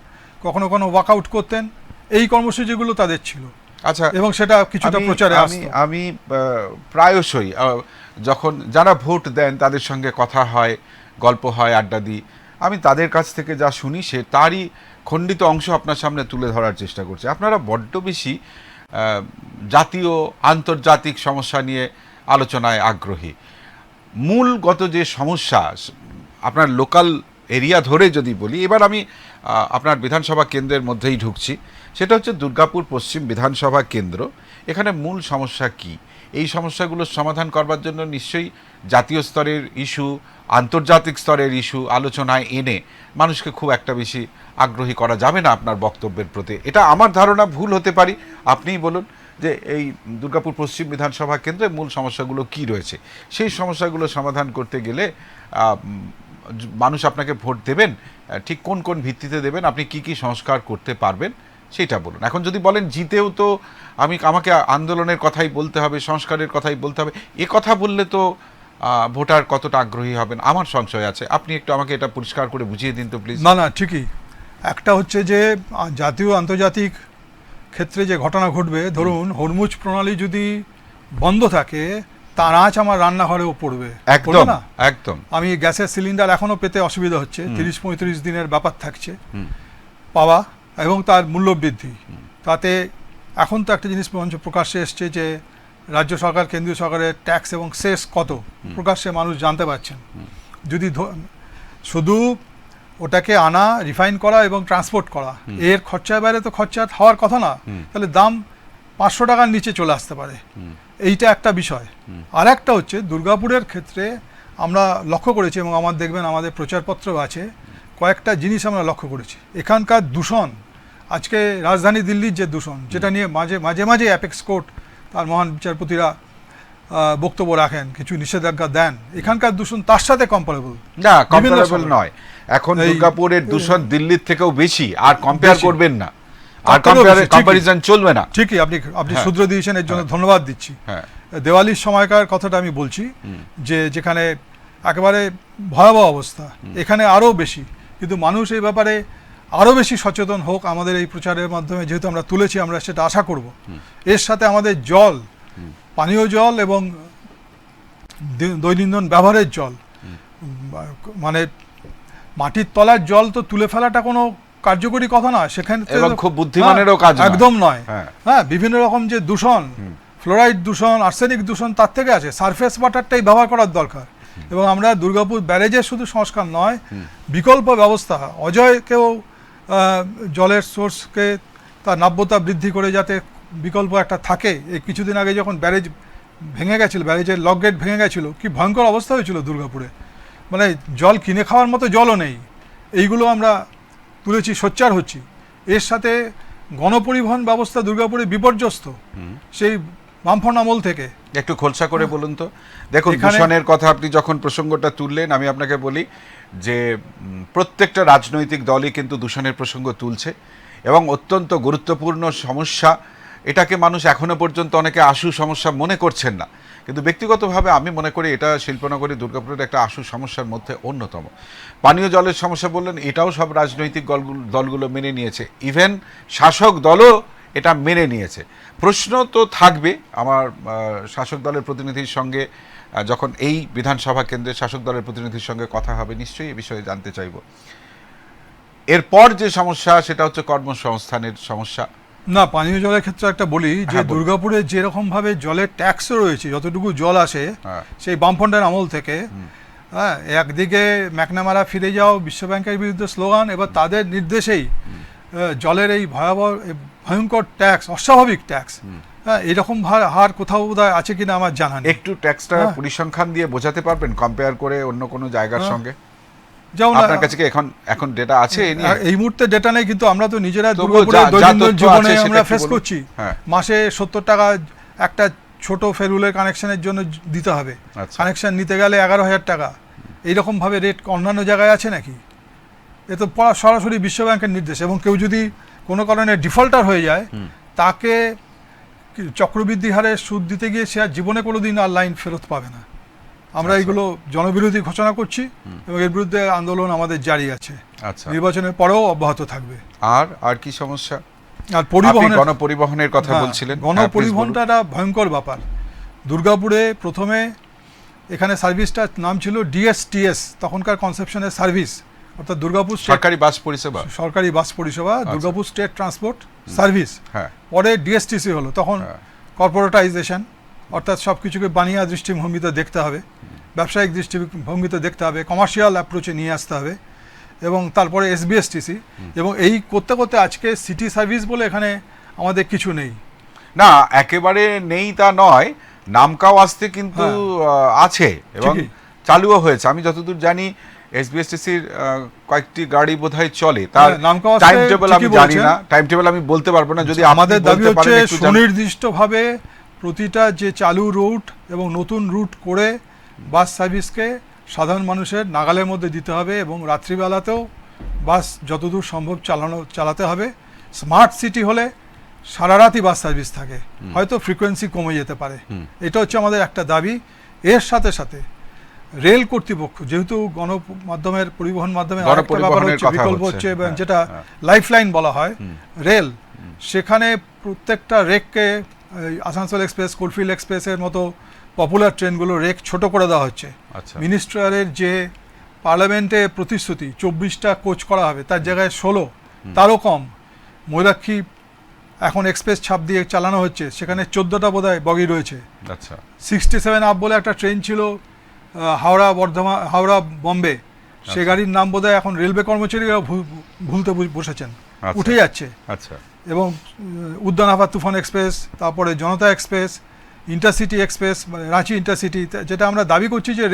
কখনো ওয়াকআউট করতেন, এই কর্মসূচিগুলো তাদের ছিল। আচ্ছা, এবং সেটা কিছুটা প্রচারে আসতো। আমি প্রায়শই যখন যারা ভোট দেন তাদের সঙ্গে কথা হয়, গল্প হয়, আড্ডা দিই, আমি তাদের কাছ থেকে যা শুনি সে তারই খণ্ডিত অংশ আপনার সামনে তুলে ধরার চেষ্টা করছি। আপনারা বড্ড বেশি জাতীয় আন্তর্জাতিক সমস্যা নিয়ে আলোচনায় আগ্রহী। মূলগত যে সমস্যা আপনার লোকাল এরিয়া ধরে যদি বলি, এবার আমি আপনার বিধানসভা কেন্দ্রের মধ্যেই ঢুকছি, সেটা হচ্ছে দুর্গাপুর পশ্চিম বিধানসভা কেন্দ্র। এখানে মূল সমস্যা কি? এই সমস্যাগুলোর সমাধান করবার জন্য নিশ্চয়ই জাতীয় স্তরের ইস্যু, আন্তর্জাতিক স্তরের ইস্যু আলোচনায় এনে মানুষকে খুব একটা বেশি আগ্রহী করা যাবে না আপনার বক্তব্যের প্রতি। এটা আমার ধারণা, ভুল হতে পারি, আপনিই বলুন যে এই দুর্গাপুর পশ্চিম বিধানসভা কেন্দ্রে মূল সমস্যাগুলো কি রয়েছে, সেই সমস্যাগুলো সমাধান করতে গেলে মানুষ আপনাকে ভোট দেবেন, ঠিক কোন কোন ভিত্তিতে দেবেন, আপনি কি কি সংস্কার করতে পারবেন সেটা বলুন। এখন যদি বলেন জিতেও তো আমাকে আন্দোলনের কথাই বলতে হবে, সংস্কারের কথাই বলতে হবে, এ কথা বললে তো ভোটার কতটা আগ্রহী হবেন আমার সংশয় আছে। আপনি একটু আমাকে এটা পরিষ্কার করে বুঝিয়ে দিন তো প্লিজ। না, ঠিকই। একটা হচ্ছে যে জাতীয় আন্তর্জাতিক ক্ষেত্রে যে ঘটনা ঘটবে, ধরুন হরমুজ প্রণালী যদি বন্ধ থাকে, তার আঁচ আমার রান্নাঘরেও পড়বে। একদম একদম। আমি গ্যাসের সিলিন্ডার এখনো পেতে অসুবিধা হচ্ছে, 30-35 দিনের ব্যাপার থাকছে পাওয়া, এবং তার মূল্য বৃদ্ধি। তাতে এখন তো একটা জিনিস প্রকাশ্যে এসছে যে রাজ্য সরকার, কেন্দ্রীয় সরকারের ট্যাক্স এবং সেস কত প্রকাশ্যে মানুষ জানতে পারছেন। যদি শুধু ওটাকে আনা, রিফাইন করা এবং ট্রান্সপোর্ট করা, এর খরচার বাইরে তো খরচা হওয়ার কথা না, তাহলে দাম 500 টাকার নিচে চলে আসতে পারে। এইটা একটা বিষয়। আর একটা হচ্ছে দুর্গাপুরের ক্ষেত্রে আমরা লক্ষ্য করেছি, এবং দেখবেন আমাদের প্রচারপত্র আছে, কয়েকটা জিনিস আমরা লক্ষ্য করেছি। এখানকার দূষণ, আজকে রাজধানী দিল্লির যে দূষণ, যেটা নিয়ে মাঝে মাঝে অ্যাপেক্স কোর্ট তার মহান বিচারপতিরা বক্তব্য রাখেন, কিছু নিষেধাজ্ঞা দেন, এখানকার দূষণ তার সাথে কম্পারেবল না, কম্পারেবল নয়। এখন দুর্গাপুরের দূষণ দিল্লির থেকেও বেশি, আর কম্পেয়ার করবেন না, আর কম্পারিজন চলবে না। ঠিকই, আপনি সূত্র দিয়েছেন, এর জন্য ধন্যবাদ দিচ্ছি। দেওয়ালির সময়কার কথাটা আমি বলছি, যে যেখানে একেবারে ভয়াবহ অবস্থা, এখানে আরও বেশি, কিন্তু মানুষ এই ব্যাপারে আরও বেশি সচেতন হোক আমাদের এই প্রচারের মাধ্যমে, যেহেতু আমরা তুলেছি, আমরা সেটা আশা করব। এর সাথে আমাদের জল, পানীয় জল এবং দৈনন্দিন ব্যবহারের জল, মানে মাটির তলার জল তো তুলে ফেলাটা কোনো কার্যকরী কথা নয়, সেখানে খুব বুদ্ধিমানেরও কাজ একদম নয়। হ্যাঁ, বিভিন্ন রকম যে দূষণ, ফ্লোরাইড দূষণ, আর্সেনিক দূষণ, তার থেকে আছে। সারফেস ওয়াটারটাই ব্যবহার করার দরকার। এবং আমরা দুর্গাপুর ব্যারেজের শুধু সংস্কার নয়, বিকল্প ব্যবস্থা, অজয়কেও জলের সোর্সকে তার নাব্যতা বৃদ্ধি করে যাতে বিকল্প একটা থাকে। এই কিছুদিন আগে যখন ব্যারেজ ভেঙে গেছিল, ব্যারেজের লক গেট ভেঙে গেছিল, কি ভয়ঙ্কর অবস্থা হয়েছিল দুর্গাপুরে, মানে জল কিনে খাওয়ার মতো জলও নেই। এইগুলো আমরা তুলেছি, সোচ্চার হচ্ছি। এর সাথে গণপরিবহন ব্যবস্থা দুর্গাপুরে বিপর্যস্ত সেই বামফ্রন্ট আমল থেকে। একটু খোলসা করে বলুন তো। দেখুন, এখানে- দূষণের কথা আপনি যখন প্রসঙ্গটা তুললেন, আমি আপনাকে বলি যে প্রত্যেকটা রাজনৈতিক দলই কিন্তু দূষণের প্রসঙ্গ তুলছে এবং অত্যন্ত গুরুত্বপূর্ণ সমস্যা। এটাকে মানুষ এখনো পর্যন্ত অনেকে আশু সমস্যা মনে করছেন না, কিন্তু ব্যক্তিগতভাবে আমি মনে করি এটা শিল্পনগরী দুর্গাপুরের একটা আশু সমস্যার মধ্যে অন্যতম। পানীয় জলের সমস্যা বললেন, এটাও সব রাজনৈতিক দলগুলো মেনে নিয়েছে, ইভেন শাসক দলও এটা মেনে নিয়েছে। প্রশ্ন তো থাকবে, আমার শাসক দলের প্রতিনিধির সঙ্গে যখন এই বিধানসভা কেন্দ্রের শাসক দলের প্রতিনিধির সঙ্গে কথা হবে, নিশ্চয়ই এই বিষয়ে জানতে চাইব। এরপর যে সমস্যা সেটা হচ্ছে কর্মসংস্থানের সমস্যা। না, পানীয় জলের ক্ষেত্রে একটা বলি যে হ্যাঁ, বলুন। দুর্গাপুরে যেরকম ভাবে জলের ট্যাক্সও রয়েছে, যতটুকু জল আসে হ্যাঁ। সেই বামফ্রন্টের আমল থেকে, হ্যাঁ, একদিকে ম্যাকনামারা ফিরে যাও বিশ্ব ব্যাংকের বিরুদ্ধে স্লোগান, এবার তাদের নির্দেশেই জলের এই ভয়ঙ্কর ট্যাক্স, অস্বাভাবিক ট্যাক্স, হ্যাঁ, এরকম হার কোথাও বোধহয় আছে কিনা আমার জানা নেই। একটু ট্যাক্সটা হ্যাঁ। পরিসংখ্যান দিয়ে বোঝাতে পারবেন কম্পেয়ার করে অন্য কোনো জায়গার হ্যাঁ। সঙ্গে? যেমন আপনার কাছে কি এখন ডেটা আছে এ নিয়ে? এই মুহূর্তে ডেটা নেই, কিন্তু আমরা তো নিজেরা তবুও দুর্গাপুরে যা দৈনন্দিন তথ্য জীবনে আছে সেটা আমরা একটু ফেস বলুন। করছি। হ্যাঁ। মাসে 70 টাকা একটা ছোট ফেরুলের কানেকশনের জন্য দিতে হবে। আচ্ছা। কানেকশন নিতে গেলে 11,000 টাকা। এইরকম ভাবে রেট অন্যান্য জায়গায় আছে নাকি? এ তো সরাসরি বিশ্ব ব্যাংকের নির্দেশ। এবং কেউ যদি কোনো কারণে ডিফল্টার হয়ে যায়, তাকে চক্রবৃদ্ধি হারে সুদ দিতে গিয়ে সে আর জীবনে কোনোদিন আর লাইন ফেরত পাবে না। আমরা আচ্ছা। এগুলো জনবিরোধী ঘোষণা করছি এবং এর বিরুদ্ধে আন্দোলন আমাদের জারি আছে, আচ্ছা। নির্বাচনের পরেও অব্যাহত থাকবে। আর কি সমস্যা? আর আপনি পরিবহনের গণপরিবহনের কথা হ্যাঁ, বলছিলেন। গণপরিবহনটা একটা ভয়ঙ্কর ব্যাপার। দুর্গাপুরে প্রথমে এখানে সার্ভিসটার নাম ছিল ডিএসটিএস, তখনকার কনসেপশনের সার্ভিস, অর্থাৎ দুর্গাপুর সরকারি বাস পরিষেবা। সরকারি বাস পরিষেবা, দুর্গাপুর স্টেট ট্রান্সপোর্ট সার্ভিস। হ্যাঁ। পরে ডিএসটিসি হলো, তখন কর্পোরেটাইজেশন, অর্থাৎ সব কিছুকে বানিয়া দৃষ্টিভঙ্গিতে দেখতে হবে, ব্যবসায়িক দৃষ্টিভঙ্গিতে দেখতে হবে, কমার্শিয়াল অ্যাপ্রোচে নিয়ে আসতে হবে, এবং তারপরে এসবিএসটিসি, এবং এই করতে করতে আজকে সিটি সার্ভিস বলে এখানে আমাদের কিছু নেই। না, একেবারে নেই তা নয়, নামকাও আসতে কিন্তু আছে এবং ঠিকই। চালুও হয়েছে। আমি যতদূর জানি এসবিএসটিসির কয়েকটি গাড়ি বোধহয় চলে, তার হ্যাঁ, নামকাও আসতে টাইম টেবিল আমি ঠিকই জানি বলছেন। না, টাইম টেবিল আমি বলতে পারবো না। যদি আমাদের আপনি দাবি বলতে হচ্ছে পারেন একটু জানান। সুনির্দিষ্টভাবে প্রতিটা যে চালু রুট এবং নতুন রুট করে বাস সার্ভিসকে সাধারণ মানুষের নাগালের মধ্যে দিতে হবে, এবং রাত্রিবেলাতেও বাস যতদূর সম্ভব চালাতে হবে। স্মার্ট সিটি হলে সারা রাতই বাস সার্ভিস থাকে, হয়তো ফ্রিকোয়েন্সি কমে যেতে পারে। এটা হচ্ছে আমাদের একটা দাবি। এর সাথে সাথে রেল কর্তৃপক্ষ, যেহেতু গণমাধ্যমের পরিবহন মাধ্যমে আরেকটা ব্যাপার গণপরিবহনের হচ্ছে, কথা বিকল্প হচ্ছে। হচ্ছে, এবং হ্যাঁ, যেটা হ্যাঁ। লাইফলাইন বলা হয় রেল, সেখানে প্রত্যেকটা রেককে আসানসোল এক্সপ্রেস, কোলফিল্ড এক্সপ্রেসের মতো পপুলার ট্রেনগুলো রেক ছোট করে দেওয়া হচ্ছে। আচ্ছা। মিনিস্টারের যে পার্লামেন্টে প্রতিশ্রুতি 24টা কোচ করা হবে, তার জায়গায় 16, তারও কম। ময়ূরাক্ষী এখন এক্সপ্রেস ছাপ দিয়ে চালানো হচ্ছে, সেখানে 14টা বোধহয় বগি রয়েছে। আচ্ছা। 67 আপ বলে একটা ট্রেন ছিল হাওড়া বম্বে, সে গাড়ির নাম বোধহয় এখন রেলওয়ে কর্মচারীরা ভুলতে বসেছেন, আচ্ছা। উঠে যাচ্ছে। আচ্ছা। এবং উদ্যানাভা তুফান এক্সপ্রেস, তারপরে জনতা এক্সপ্রেস, ইন্টারসিটি এক্সপ্রেস, মানে রাঁচি ইন্টারসিটি, যেটা আমরা দাবি করছি যে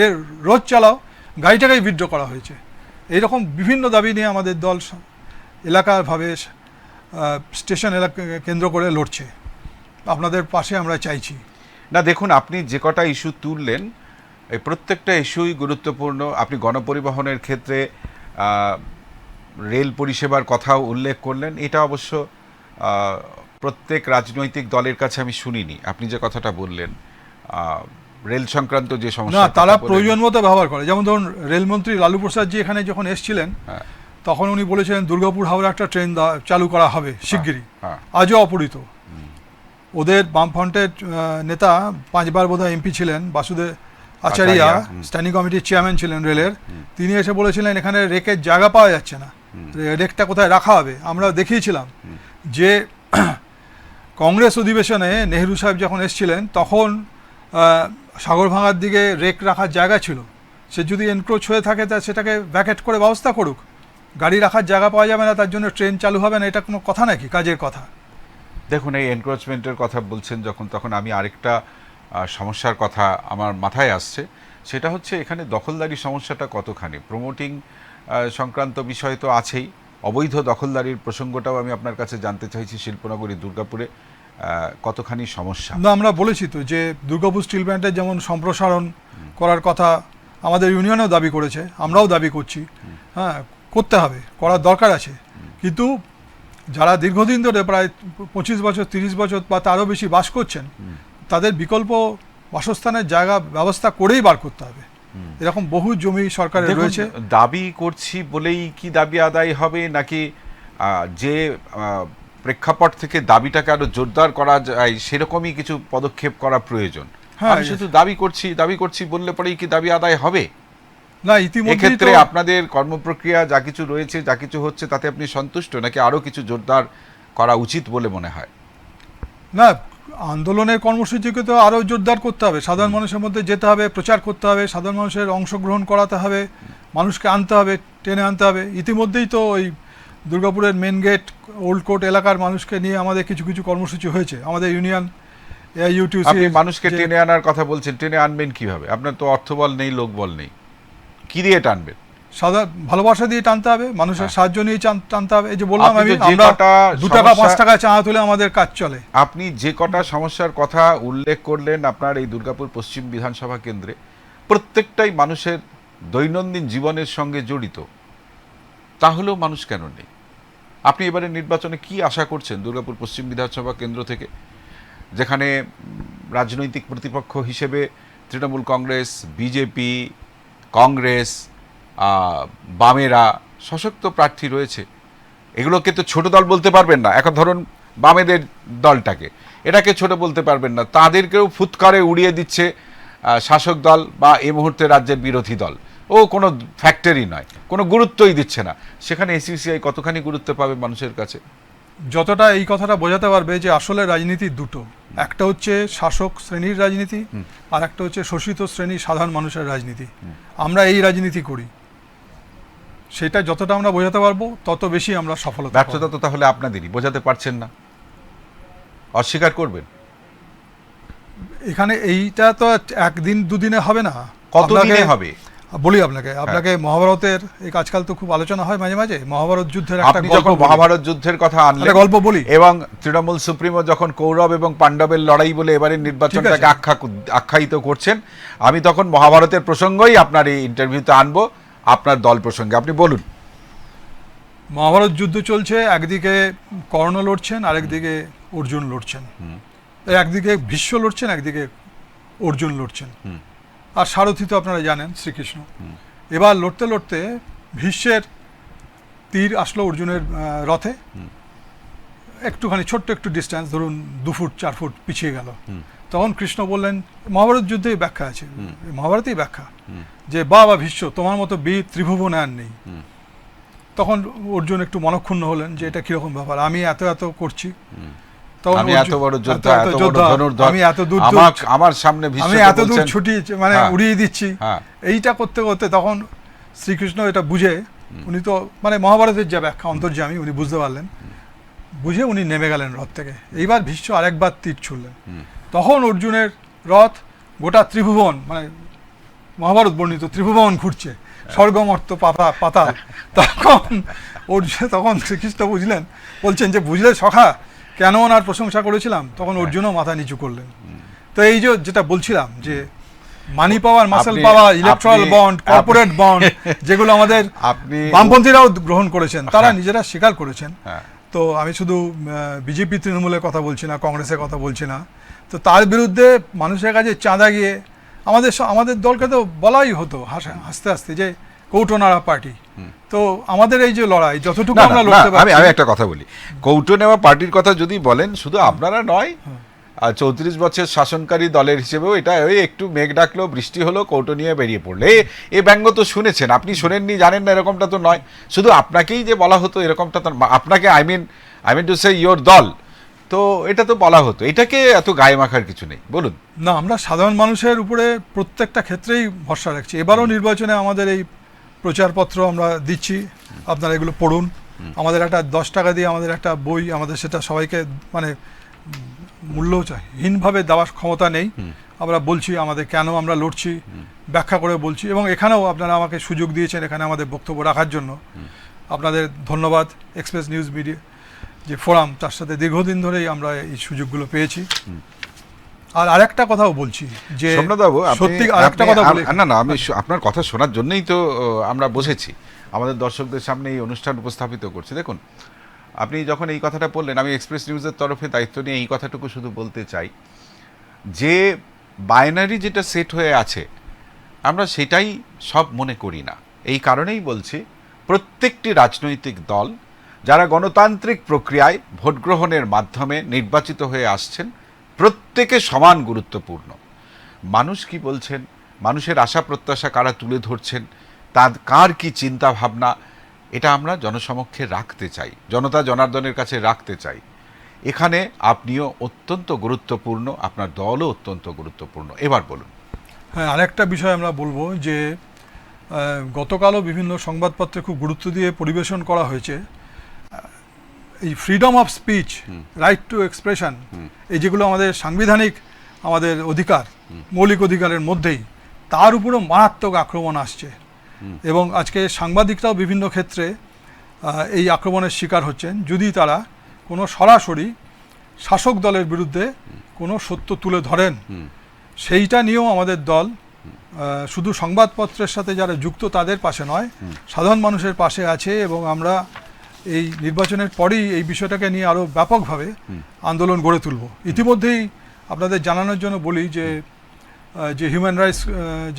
রোজ চালাও, গাড়িটাকেই উইথড্র করা হয়েছে। এইরকম বিভিন্ন দাবি নিয়ে আমাদের দল এলাকাভাবে স্টেশন এলাকা কেন্দ্র করে লড়ছে। আপনাদের পাশে আমরা চাইছি। না, দেখুন, আপনি যে কটা ইস্যু তুললেন, এই প্রত্যেকটা ইস্যুই গুরুত্বপূর্ণ। আপনি গণপরিবহনের ক্ষেত্রে রেল পরিষেবার কথাও উল্লেখ করলেন। এটা অবশ্য প্রত্যেক রাজনৈতিক দলের কাছে আমি শুনিনি। আপনি যে কথাটা বললেন রেল সংক্রান্ত যে না, সমস্যা, তারা প্রয়োজন মতো ব্যবহার করে। যেমন ধরুন, রেলমন্ত্রী লালু প্রসাদ জি এখানে যখন এসেছিলেন, তখন উনি বলেছিলেন দুর্গাপুর হাওড়া একটা ট্রেন চালু করা হবে শিগগিরই। আজও অপরিত। ওদের বামফ্রন্টের নেতা 5 বার বোধহয় এমপি ছিলেন, বাসুদেব আচারিয়া, স্ট্যান্ডিং কমিটির চেয়ারম্যান ছিলেন রেলের। তিনি এসে বলেছিলেন এখানে রেকের জায়গা পাওয়া যাচ্ছে না, রেকটা কোথায় রাখা হবে। আমরা দেখিয়েছিলাম যে কংগ্রেস অধিবেশনে নেহেরু সাহেব যখন এসেছিলেন, তখন সাগরভাঙার দিকে রেক রাখার জায়গা ছিল, সে যদি এনক্রোচ হয়ে থাকে তা সেটাকে ভ্যাকেট করে ব্যবস্থা করুক। গাড়ি রাখার জায়গা পাওয়া যাবে না, তার জন্য ট্রেন চালু হবে না, এটা কোনো কথা নাকি, কাজের কথা? দেখুন, এই এনক্রোচমেন্টের কথা বলছেন যখন, তখন আমি আরেকটা সমস্যার কথা আমার মাথায় আসছে। সেটা হচ্ছে এখানে দখলদারি সমস্যাটা কতখানি। প্রমোটিং সংক্রান্ত বিষয় তো আছেই, অবৈধ দখলদারির প্রসঙ্গটাও আমি আপনার কাছে জানতে চাইছি। শিল্পনগরী দুর্গাপুরে কতখানি সমস্যা? না, আমরা বলেছি তো যে দুর্গাপুর স্টিল প্ল্যান্টের যেমন সম্প্রসারণ করার কথা আমাদের ইউনিয়নেও দাবি করেছে, আমরাও দাবি করছি। হ্যাঁ, করতে হবে, করার দরকার আছে। কিন্তু যারা দীর্ঘদিন ধরে প্রায় 25 বছর 30 বছর বা তারও বেশি বাস করছেন, তাদের বিকল্প বাসস্থানের জায়গা ব্যবস্থা করেই বার করতে হবে। এরকম বহু জমি সরকারের রয়েছে। দাবি করছি বলেই কি দাবি আদায় হবে, নাকি যে প্রেক্ষাপট থেকে দাবিটাকে আরো জোরদার করা যায় সেরকমই কিছু পদক্ষেপ করা প্রয়োজন? হ্যাঁ, আমি শুধু দাবি করছি বললে পরেই কি দাবি আদায় হবে? না, ইতিমধ্যে এক্ষেত্রে আপনাদের কর্মপ্রক্রিয়া যা কিছু রয়েছে, যা কিছু হচ্ছে, তাতে আপনি সন্তুষ্ট, নাকি আরো কিছু জোরদার করা উচিত বলে মনে হয়? না, আন্দোলনের কর্মসূচিকে তো আরও জোরদার করতে হবে, সাধারণ মানুষের মধ্যে যেতে হবে, প্রচার করতে হবে, সাধারণ মানুষের অংশগ্রহণ করাতে হবে, মানুষকে আনতে হবে, টেনে আনতে হবে। ইতিমধ্যেই তো ওই দুর্গাপুরের মেন গেট, ওল্ড কোর্ট এলাকার মানুষকে নিয়ে আমাদের কিছু কিছু কর্মসূচি হয়েছে। আমাদের ইউনিয়ন আপনি মানুষকে টেনে আনার কথা বলছেন, টেনে আনবেন কিভাবে? আপনার তো অর্থবল নেই, লোকবল নেই, কি দিয়ে টানবেন? সাধারণ ভালোবাসা দিয়ে টানতে হবে, মানুষের সাহায্য নিয়ে টানতে হবে। এই যে বললাম আমি, আমরা 2 টাকা 5 টাকা চাঁদা তুলে আমাদের কাজ চলে। আপনি যে কটা সমস্যার কথা উল্লেখ করলেন আপনার এই দুর্গাপুর পশ্চিম বিধানসভা কেন্দ্রে, প্রত্যেকটাই মানুষের দৈনন্দিন জীবনের সঙ্গে জড়িত। তাহলেও মানুষ কেন নেই? আপনি এবারে নির্বাচনে কি আশা করছেন দুর্গাপুর পশ্চিম বিধানসভা কেন্দ্র থেকে, যেখানে রাজনৈতিক প্রতিপক্ষ হিসেবে তৃণমূল কংগ্রেস, বিজেপি, কংগ্রেস, বামেরা সশক্ত প্রার্থী রয়েছে? এগুলোকে তো ছোট দল বলতে পারবেন না। এখন ধরুন বামেদের দলটাকে, এটাকে ছোট বলতে পারবেন না, তাদেরকেও ফুৎকারে উড়িয়ে দিচ্ছে শাসক দল বা এই মুহূর্তে রাজ্যের বিরোধী দল। ও কোনো ফ্যাক্টরি নয়, কোনো গুরুত্বই দিচ্ছে না। সেখানে এসইউসিআই কতখানি গুরুত্ব পাবে মানুষের কাছে? যতটা এই কথাটা বোঝাতে পারবে যে আসলে রাজনীতি দুটো, একটা হচ্ছে শাসক শ্রেণীর রাজনীতি, আর একটা হচ্ছে শোষিত শ্রেণী সাধারণ মানুষের রাজনীতি। আমরা এই রাজনীতি করি, সেটা যতটা আমরা বোঝাতে পারবো তত বেশি আমরা সফলতা। ব্যর্থতা তো তাহলে আপনাদেরই, বোঝাতে পারছেন না, অস্বীকার করবেন। এখানে এইটা তো একদিন দুদিনে হবে না, কতদিনে হবে বলি আপনাকে মহাভারতের এই আজকাল তো খুব আলোচনা হয় মাঝে মাঝে, মহাভারত যুদ্ধের একটা গল্প, মহাভারত যুদ্ধের কথা আনলে গল্প বলি। এবং তৃণমূল সুপ্রিমো যখন কৌরব এবং পাণ্ডবের লড়াই বলে এবারে নির্বাচনটাকে আখ্যায়িত করছেন, আমি তখন মহাভারতের প্রসঙ্গই আপনার এই ইন্টারভিউতে আনবো, আপনার দল প্রসঙ্গে। আপনি বলুন। মহাভারত যুদ্ধ চলছে, একদিকে কর্ণ লড়ছেন, আরেকদিকে অর্জুন লড়ছেন। একদিকে ভীষ্ম লড়ছেন, একদিকে অর্জুন লড়ছেন, আর সারথি তো আপনারা জানেন শ্রীকৃষ্ণ। এবার লড়তে লড়তে ভীষ্মের তীর আসলো অর্জুনের রথে, একটুখানি ছোট্ট একটু ডিস্টেন্স, ধরুন 2 ফুট 4 ফুট পিছিয়ে গেল। তখন কৃষ্ণ বললেন, মহাভারত যুদ্ধেই ব্যাখ্যা আছে, মহাভারতেই ব্যাখ্যা, যে বাবা ভীষ্ম, তোমার মতো বীর ত্রিভুবনে আর নেই। তখন অর্জুন একটু মনক্ষুণ্ণ হলেন যে এটা কিরকম ব্যাপার, আমি এত এত করছি, আমি এত বড় যোদ্ধা, এত বড় ধনুর্ধর, আমি এত দূর আমার সামনে আমি এত দূর ছুটি মানে উড়িয়ে দিচ্ছি। এইটা করতে করতে তখন শ্রীকৃষ্ণ এটা বুঝে, উনি তো মানে মহাভারতের যা ব্যাখ্যা অন্তর্যামী, উনি বুঝতে পারলেন, বুঝে উনি নেমে গেলেন রথ থেকে। এইবার ভীষ্ম আরেকবার তীর ছুড়লেন, তখন অর্জুনের রথ গোটা ত্রিভুবন, মানে মহাভারত বর্ণিত ত্রিভুবন ঘুরছে, স্বর্গ মর্ত পাতাল। তখন শ্রীকৃষ্ণ বুঝলেন, বলছেন যে বুঝলে সখা কেন ওনার প্রশংসা করেছিলাম? তখন অর্জুনও মাথা নিচু করলেন। তো এই যে যেটা বলছিলাম যে money power, muscle power, electoral bond, corporate bond, যেগুলো আমাদের বামপন্থীরাও গ্রহণ করেছেন, তারা নিজেরা স্বীকার করেছেন। তো আমি শুধু বিজেপি তৃণমূলের কথা বলছি না, কংগ্রেসের কথা বলছি না। তো তার বিরুদ্ধে মানুষের কাছে চাঁদা গিয়ে আমাদের দলকে তো বলাই হতো হাসতে হাসতে যে কৌটোনাড়া পার্টি। তো আমাদের এই যে লড়াই যতটুকু আমরা লড়তে পারি। আমি একটা কথা বলি, কৌটো নেওয়া পার্টির কথা যদি বলেন, শুধু আপনারা নয়, 34 বছর শাসনকারী দলের হিসেবেও এটা ওই একটু মেঘ ডাকলো, বৃষ্টি হলো, কৌটো নিয়ে বেরিয়ে পড়লে এ ব্যঙ্গ তো শুনেছেন, আপনি শোনেননি, জানেন না, এরকমটা তো নয়। শুধু আপনাকেই যে বলা হতো এরকমটা তো, আপনাকে I mean to say your দল, তো এটা তো বলা হতো, এটাকে এত গায়ে মাখার কিছু নেই, বলুন। না, আমরা সাধারণ মানুষের উপরে প্রত্যেকটা ক্ষেত্রেই ভরসা রাখছি। এবারও নির্বাচনে আমাদের এই প্রচারপত্র আমরা দিচ্ছি, আপনারা এগুলো পড়ুন। আমাদের একটা 10 টাকা দিয়ে আমাদের একটা বই, আমাদের সেটা সবাইকে মানে মূল্যহীনভাবে দেওয়ার ক্ষমতা নেই। আমরা বলছি আমাদের কেন আমরা লড়ছি, ব্যাখ্যা করে বলছি, এবং এখানেও আপনারা আমাকে সুযোগ দিয়েছেন এখানে আমাদের বক্তব্য রাখার জন্য। আপনাদের ধন্যবাদ। এক্সপ্রেস নিউজ মিডিয়া যে ফোরাম, তার সাথে দীর্ঘদিন ধরেই আমরা এই সুযোগগুলো পেয়েছি। আর আরেকটা কথাও বলছি যে সোমনাথবাবু, সত্যি আরেকটা কথা বলি। না, আমি আপনার কথা শোনার জন্যই তো আমরা বসেছি, আমাদের দর্শকদের সামনে এই অনুষ্ঠান উপস্থাপিত করছি। দেখুন, আপনি যখন এই কথাটা বললেন, আমি এক্সপ্রেস নিউজের তরফে দায়িত্ব নিয়ে এই কথাটুকু শুধু বলতে চাই যে বাইনারি যেটা সেট হয়ে আছে, আমরা সেটাই সব মনে করি না। এই কারণেই বলছি, প্রত্যেকটি রাজনৈতিক দল যারা গণতান্ত্রিক প্রক্রিয়ায় ভোট গ্রহণের মাধ্যমে নির্বাচিত হয়ে আসছেন, প্রত্যেকে সমান গুরুত্বপূর্ণ। মানুষ কি বলছেন, মানুষের আশা প্রত্যাশা কারা তুলে ধরছেন, তার কার কি চিন্তা ভাবনা, এটা আমরা জনসমক্ষে রাখতে চাই, জনতা জনার্দনের কাছে রাখতে চাই। এখানে আপনিও অত্যন্ত গুরুত্বপূর্ণ, আপনার দলও অত্যন্ত গুরুত্বপূর্ণ। এবার বলুন। হ্যাঁ, আরেকটা বিষয় আমরা বলবো যে গতকালও বিভিন্ন সংবাদপত্রে খুব গুরুত্ব দিয়ে পরিবেশন করা হয়েছে এই freedom of speech, right two expression, এই যেগুলো আমাদের সাংবিধানিক আমাদের অধিকার, মৌলিক অধিকারের মধ্যেই, তার উপরও মারাত্মক আক্রমণ আসছে। এবং আজকে সাংবাদিকরাও বিভিন্ন ক্ষেত্রে এই আক্রমণের শিকার হচ্ছেন, যদি তারা কোনো সরাসরি শাসক দলের বিরুদ্ধে কোনো সত্য তুলে ধরেন। সেইটা নিয়েও আমাদের দল শুধু সংবাদপত্রের সাথে যারা যুক্ত তাদের পাশে নয়, সাধারণ মানুষের পাশে আছে। এবং আমরা এই নির্বাচনের পরেই এই বিষয়টাকে নিয়ে আরও ব্যাপকভাবে আন্দোলন গড়ে তুলব। ইতিমধ্যেই আপনাদের জানানোর জন্য বলি যে হিউম্যান রাইটস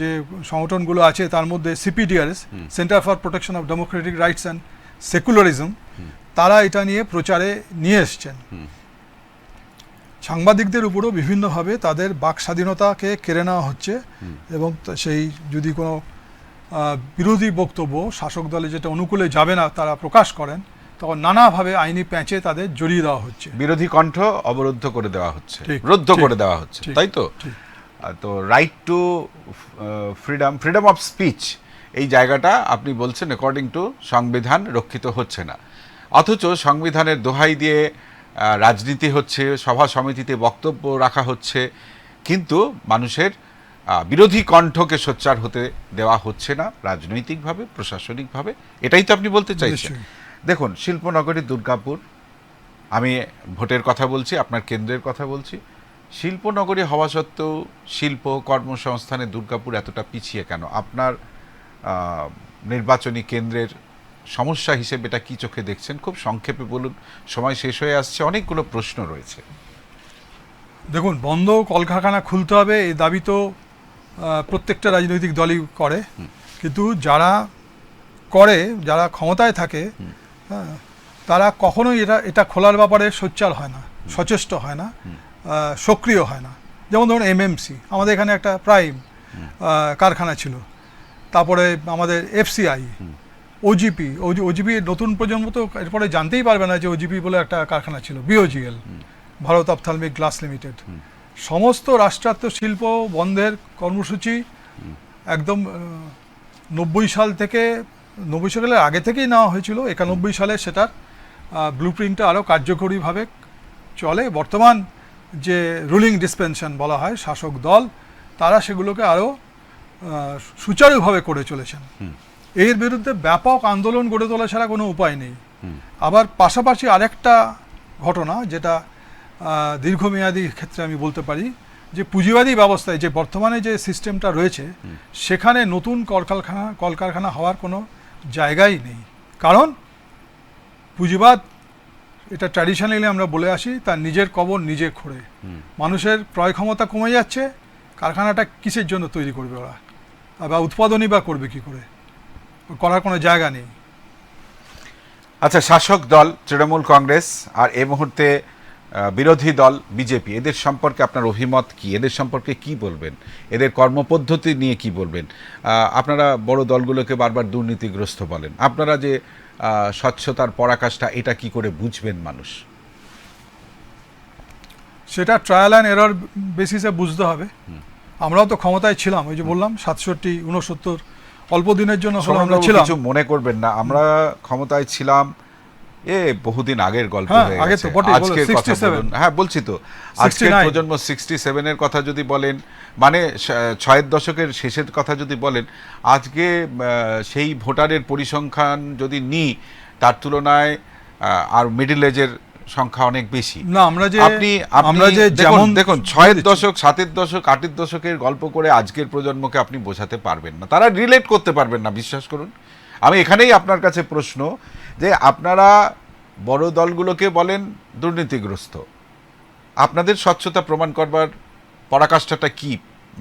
যে সংগঠনগুলো আছে, তার মধ্যে CPDRS, centre for protection of democratic rights and secularism, তারা এটা নিয়ে প্রচারে নিয়ে এসছেন। সাংবাদিকদের উপরও বিভিন্নভাবে তাদের বাক স্বাধীনতাকে কেড়ে নেওয়া হচ্ছে, এবং সেই যদি কোনো বিরোধী বক্তব্য শাসক দলে যেটা অনুকূলে যাবে না তারা প্রকাশ করেন, তখন নানাভাবে আইনি প্যাঁচে তাদের জড়িয়ে দেওয়া হচ্ছে, বিরোধী কণ্ঠ অবরুদ্ধ করে দেওয়া হচ্ছে, রুদ্ধ করে দেওয়া হচ্ছে, তাই তো? তো right two freedom of speech, এই জায়গাটা আপনি বলছেন অ্যাকর্ডিং টু সংবিধান রক্ষিত হচ্ছে না। অথচ সংবিধানের দোহাই দিয়ে রাজনীতি হচ্ছে, সভা সমিতিতে বক্তব্য রাখা হচ্ছে, কিন্তু মানুষের বিরোধী কণ্ঠকে সোচ্চার হতে দেওয়া হচ্ছে না রাজনৈতিকভাবে, প্রশাসনিকভাবে। এটাই তো আপনি বলতে চাইছেন। দেখুন, শিল্পনগরী দুর্গাপুর, আমি ভোটের কথা বলছি, আপনার কেন্দ্রের কথা বলছি। শিল্পনগরী হওয়া সত্ত্বেও শিল্প কর্মসংস্থানে দুর্গাপুর এতটা পিছিয়ে কেন? আপনার নির্বাচনী কেন্দ্রের সমস্যা হিসেবে এটা কি চোখে দেখছেন? খুব সংক্ষেপে বলুন, সময় শেষ হয়ে আসছে, অনেকগুলো প্রশ্ন রয়েছে। দেখুন, বন্ধ কলকারখানা খুলতে হবে এই দাবি তো প্রত্যেকটা রাজনৈতিক দলই করে, কিন্তু যারা করে, যারা ক্ষমতায় থাকে, তারা কখনোই এটা খোলার ব্যাপারে সোচ্চার হয় না, সচেষ্ট হয় না, সক্রিয় হয় না। যেমন ধরুন এমএমসি, আমাদের এখানে একটা প্রাইম কারখানা ছিল, তারপরে আমাদের এফসিআই, ওজিপি নতুন প্রজন্ম তো এরপরে জানতেই পারবে না যে ওজিপি বলে একটা কারখানা ছিল, বিওজিএল, ভারত অপথ্যালমিক গ্লাস লিমিটেড। সমস্ত রাষ্ট্রায়ত্ত শিল্প বন্ধের কর্মসূচি একদম 90 সাল থেকে, 90 সালের আগে থেকেই নেওয়া হয়েছিল। 91 সালে সেটার ব্লুপ্রিন্টটা আরও কার্যকরীভাবে চলে। বর্তমান যে রুলিং ডিসপেনশন বলা হয়, শাসক দল, তারা সেগুলোকে আরও সুচারুভাবে করে চলেছেন। এর বিরুদ্ধে ব্যাপক আন্দোলন গড়ে তোলা ছাড়া কোনো উপায় নেই। আবার পাশাপাশি আরেকটা ঘটনা যেটা দীর্ঘমেয়াদী ক্ষেত্রে আমি বলতে পারি, যে পুঁজিবাদী ব্যবস্থায় যে বর্তমানে যে সিস্টেমটা রয়েছে, সেখানে নতুন কলকারখানা হওয়ার কোনো জায়গাই নেই। কারণ পুঁজিবাদ, এটা ট্র্যাডিশনালি আমরা বলে আসি, তার নিজের কবর নিজে খোঁড়ে। মানুষের ক্রয় ক্ষমতা কমে যাচ্ছে, কারখানাটা কিসের জন্য তৈরি করবে ওরা, বা উৎপাদনই বা করবে কি করে, করার কোনো জায়গা নেই। আচ্ছা, শাসক দল তৃণমূল কংগ্রেস আর এই মুহূর্তে বিরোধী দল বিজেপি, এদের সম্পর্কে আপনার অভিমত কি? এদের সম্পর্কে কি বলবেন? এদের কর্মপদ্ধতি নিয়ে কি বলবেন? আপনারা বড় দলগুলোকে বারবার দুর্নীতিগ্রস্ত বলেন, আপনারা যে স্বচ্ছতার পরাকাষ্ঠা, এটা কি করে বুঝবেন মানুষ? সেটা ট্রায়াল অ্যান্ড এরর বেসিসে বুঝতে হবে। আমরাও তো ক্ষমতায় ছিলাম, ওই যে বললাম 67, 69 অল্প দিনের জন্য হলো আমরা সৌরভবাবু, ছিলাম। কিছু মনে করবেন না, আমরা ক্ষমতায় ছিলাম বহুদিন আগের গল্প হ্যাঁ, হয়ে আগে গেছে। তো বটেই, বলো, আজকের কথা 67 বলুন। হ্যাঁ, বলছি তো আজকের 69 প্রজন্ম 67 এর কথা যদি বলেন, মানে 6 দশকের শেষের কথা যদি বলেন, আজকে সেই ভোটারের পরিসংখ্যান যদি নিই, তার তুলনায় আর মিডল এজের সংখ্যা অনেক বেশি। না, আমরা যে দেখুন 6 দশক, 7 দশক, 8 দশকের গল্প করে আজকের প্রজন্মকে আপনি বোঝাতে পারবেন না, তারা রিলেট করতে পারবেন না, বিশ্বাস করুন। আমি এখানেই আপনার কাছে প্রশ্ন, যে আপনারা বড় দলগুলোকে বলেন দুর্নীতিগ্রস্ত, আপনাদের স্বচ্ছতা প্রমাণ করবার পরাকাষ্ঠাটা কি,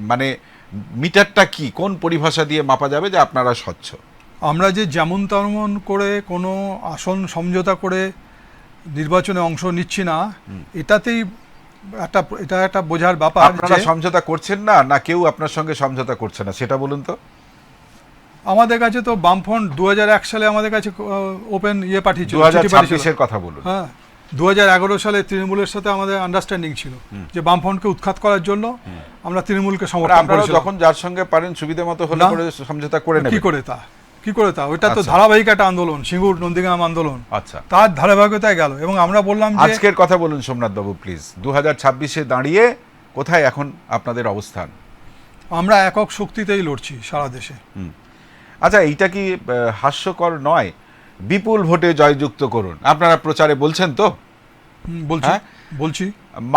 মানে মিটারটা কি, কোন পরিভাষা দিয়ে মাপা যাবে যে আপনারা স্বচ্ছ? আমরা যে যেমন তেমন করে কোনো আসন সমঝোতা করে নির্বাচনে অংশ নিচ্ছি না, এটাতেই এটা একটা বোঝার ব্যাপার। আপনারা সমঝোতা করছেন না, না কেউ আপনার সঙ্গে সমঝোতা করছে না, সেটা বলুন তো। আমাদের কাছে তো বামফ্রন্ট 2001 সালে আমাদের কাছে ওপেন পাঠিয়েছিল, 2026 কথা বলুন। হ্যাঁ, 2011 সালে তৃণমূলের সাথে আমাদের আন্ডারস্ট্যান্ডিং ছিল যে বামফ্রন্টকে উৎখাত করার জন্য আমরা তৃণমূলকে সমর্থন করেছিলাম। যখন যার সঙ্গে পারেন সুবিধা মতো হলে করে সমঝোতা করে নেবেন। কি করে তা ওটা তো ধারাবাহিক একটা আন্দোলন, সিঙ্গুর নন্দীগ্রাম আন্দোলন, আচ্ছা, তার ধারাবাহিকতায় গেল। এবং আমরা বললাম যে আজকের কথা বলুন সোমনাথ বাবু প্লিজ, 2026-এ দাঁড়িয়ে কোথায় এখন আপনাদের অবস্থান? আমরা একক শক্তিতেই লড়ছি সারা দেশে। আচ্ছা, এইটা কি হাস্যকর নয়? বিপুল ভোটে জয়যুক্ত করুন, আপনারা প্রচারে বলছেন তো। বলছি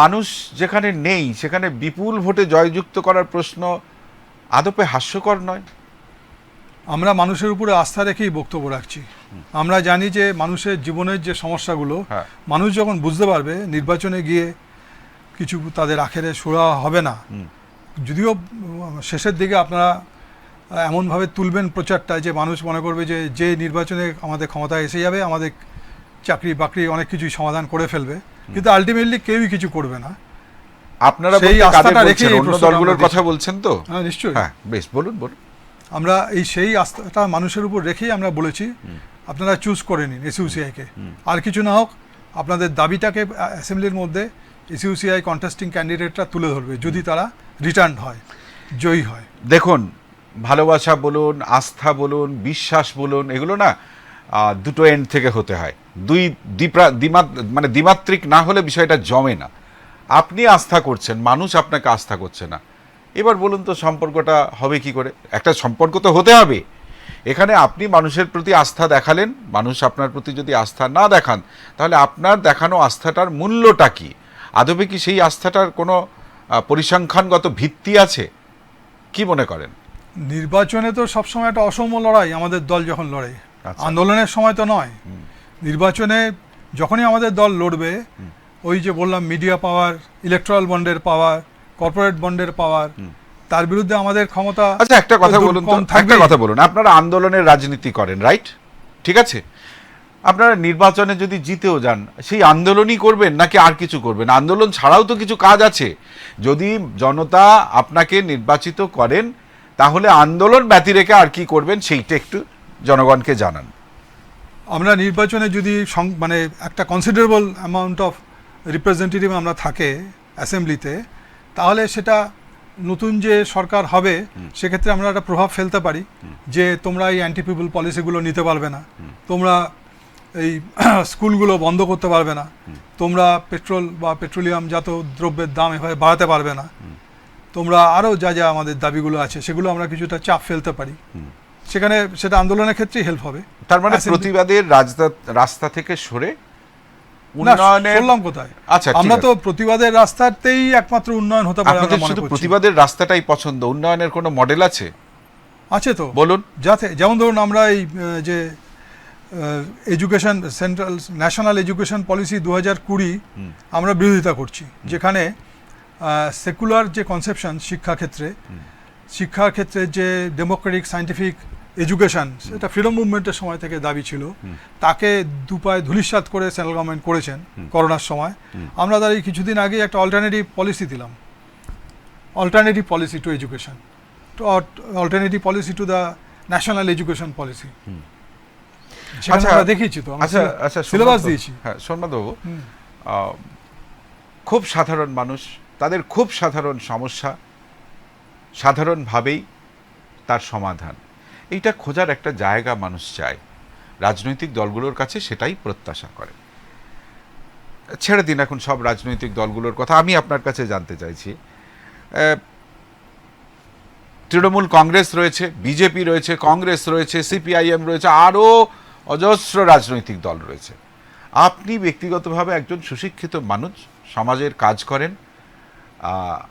মানুষ যেখানে নেই সেখানে বিপুল ভোটে জয়যুক্ত করার প্রশ্ন আদপে হাস্যকর নয়? আমরা মানুষের উপরে আস্থা রেখেই বক্তব্য রাখছি। আমরা জানি যে মানুষের জীবনের যে সমস্যাগুলো মানুষ যখন বুঝতে পারবে, নির্বাচনে গিয়ে কিছু তাদের আখেরে সুরা হবে না। যদিও শেষের দিকে আপনারা এমনভাবে তুলবেন প্রচারটা যে মানুষ মনে করবে যে নির্বাচনে আমাদের ক্ষমতায় এসে যাবে, আমাদের চাকরি বাকরি অনেক কিছুই সমাধান করে ফেলবে, কিন্তু আলটিমেটলি কেউই কিছু করবে না। আপনারা সেই আস্থাটা রেখে অন্য দলগুলোর কথা বলছেন তো? হ্যাঁ, নিশ্চয়ই। হ্যাঁ, বেশ, বলুন। আমরা সেই আস্থাটা মানুষের উপর রেখেই আমরা বলেছি আপনারা চুজ করে নিন এসইউসিআইকে, আর কিছু না হোক আপনাদের দাবিটাকে অ্যাসেম্বলির মধ্যে এসইউসিআই কন্টেস্টিং ক্যান্ডিডেটরা তুলে ধরবে, যদি তারা রিটার্ন হয়, জয়ী হয়। দেখুন, ভালোবাসা বলুন, আস্থা বলুন, বিশ্বাস বলুন, এগুলো না দুটো এন্ড থেকে হতে হয়। মানে দ্বিমাত্রিক না হলে বিষয়টা জমে না। আপনি আস্থা করছেন, মানুষ আপনাকে আস্থা করছে না। এবার বলুন তো সম্পর্কটা হবে কি করে? একটা সম্পর্ক তো হতে হবে। এখানে আপনি মানুষের প্রতি আস্থা দেখালেন, মানুষ আপনার প্রতি যদি আস্থা না দেখান, তাহলে আপনার দেখানো আস্থাটার মূল্যটা কি? আদবে কি সেই আস্থাটার কোনো পরিসংখ্যানগত ভিত্তি আছে? কি মনে করেন? নির্বাচনে তো সবসময় একটা অসম লড়াই আমাদের দল যখন লড়ে, আন্দোলনের সময় তো নয়। নির্বাচনে যখনই আমাদের দল লড়বে, ওই যে বললাম মিডিয়া পাওয়ার, ইলেকট্রাল বন্ডের পাওয়ার, কর্পোরেট বন্ডের পাওয়ার, তার বিরুদ্ধে আমাদের ক্ষমতা। আচ্ছা, একটা কথা বলুন, আপনারা আন্দোলনের রাজনীতি করেন, রাইট? ঠিক আছে, আপনারা নির্বাচনে যদি জিতেও যান, সেই আন্দোলনই করবেন নাকি আর কিছু করবেন? আন্দোলন ছাড়াও তো কিছু কাজ আছে। যদি জনতা আপনাকে নির্বাচিত করেন, তাহলে আন্দোলন ব্যতি রেখে আর কি করবেন সেইটা একটু জনগণকে জানান। আমরা নির্বাচনে যদি মানে একটা কনসিডারেবল অ্যামাউন্ট অফ রিপ্রেজেন্টেটিভ আমরা থাকে অ্যাসেম্বলিতে, তাহলে সেটা নতুন যে সরকার হবে সেক্ষেত্রে আমরা একটা প্রভাব ফেলতে পারি যে তোমরা এই অ্যান্টি পিপল পলিসিগুলো নিতে পারবে না, তোমরা এই স্কুলগুলো বন্ধ করতে পারবে না, তোমরা পেট্রোল বা পেট্রোলিয়াম জাত দ্রব্যের দাম এভাবে বাড়াতে পারবে না, তোমরা আরও যা যা আমাদের দাবিগুলো আছে সেগুলো আমরা কিছুটা চাপ ফেলতে পারি। সেখানে সেটা আন্দোলনের ক্ষেত্রেই হেল্প হবে। তার মানে প্রতিবাদের রাস্তা থেকে সরে উন্নয়ন কোথায়? আচ্ছা, আমরা তো প্রতিবাদের রাস্তাতেই একমাত্র উন্নয়ন হতে পারে। আপনাদের শুধু প্রতিবাদের রাস্তাটাই পছন্দ, উন্নয়নের কোনো মডেল আছে? আছে তো, বলুন। যেমন ধরুন আমরা এই যে education central national education policy 2020 আমরা বিরোধিতা করছি, যেখানে সেকুলার যে কনসেপশন শিক্ষার ক্ষেত্রে যে ডেমোক্রেটিক সায়েন্টিফিক এডুকেশন, সেটা ফ্রিডম মুভমেন্টের সময় থেকে দাবি ছিল, তাকে দুপায়ে ধূলিসাৎ করে সেন্ট্রাল গভর্নমেন্ট করেছেন করোনার সময়। আমরা তার কিছুদিন আগে একটা অল্টারনেটিভ পলিসি দিলাম, alternative policy two education, alternative policy to the national education policy. সেখানে আমরা দেখিয়েছি তো, আচ্ছা, সিলেবাস দিয়েছি। হ্যাঁ, সোমনাথ বাবু, খুব সাধারণ মানুষ, তাদের খুব সাধারণ সমস্যা, সাধারণভাবেই তার সমাধান, এইটা খোঁজার একটা জায়গা মানুষ চায়। রাজনৈতিক দলগুলোর কাছে সেটাই প্রত্যাশা করে। ছেড়ে দিন এখন সব রাজনৈতিক দলগুলোর কথা, আমি আপনার কাছে জানতে চাইছি, তৃণমূল কংগ্রেস রয়েছে, বিজেপি রয়েছে, কংগ্রেস রয়েছে, সিপিআইএম রয়েছে, আরও অজস্র রাজনৈতিক দল রয়েছে। আপনি ব্যক্তিগতভাবে একজন সুশিক্ষিত মানুষ, সমাজের কাজ করেন,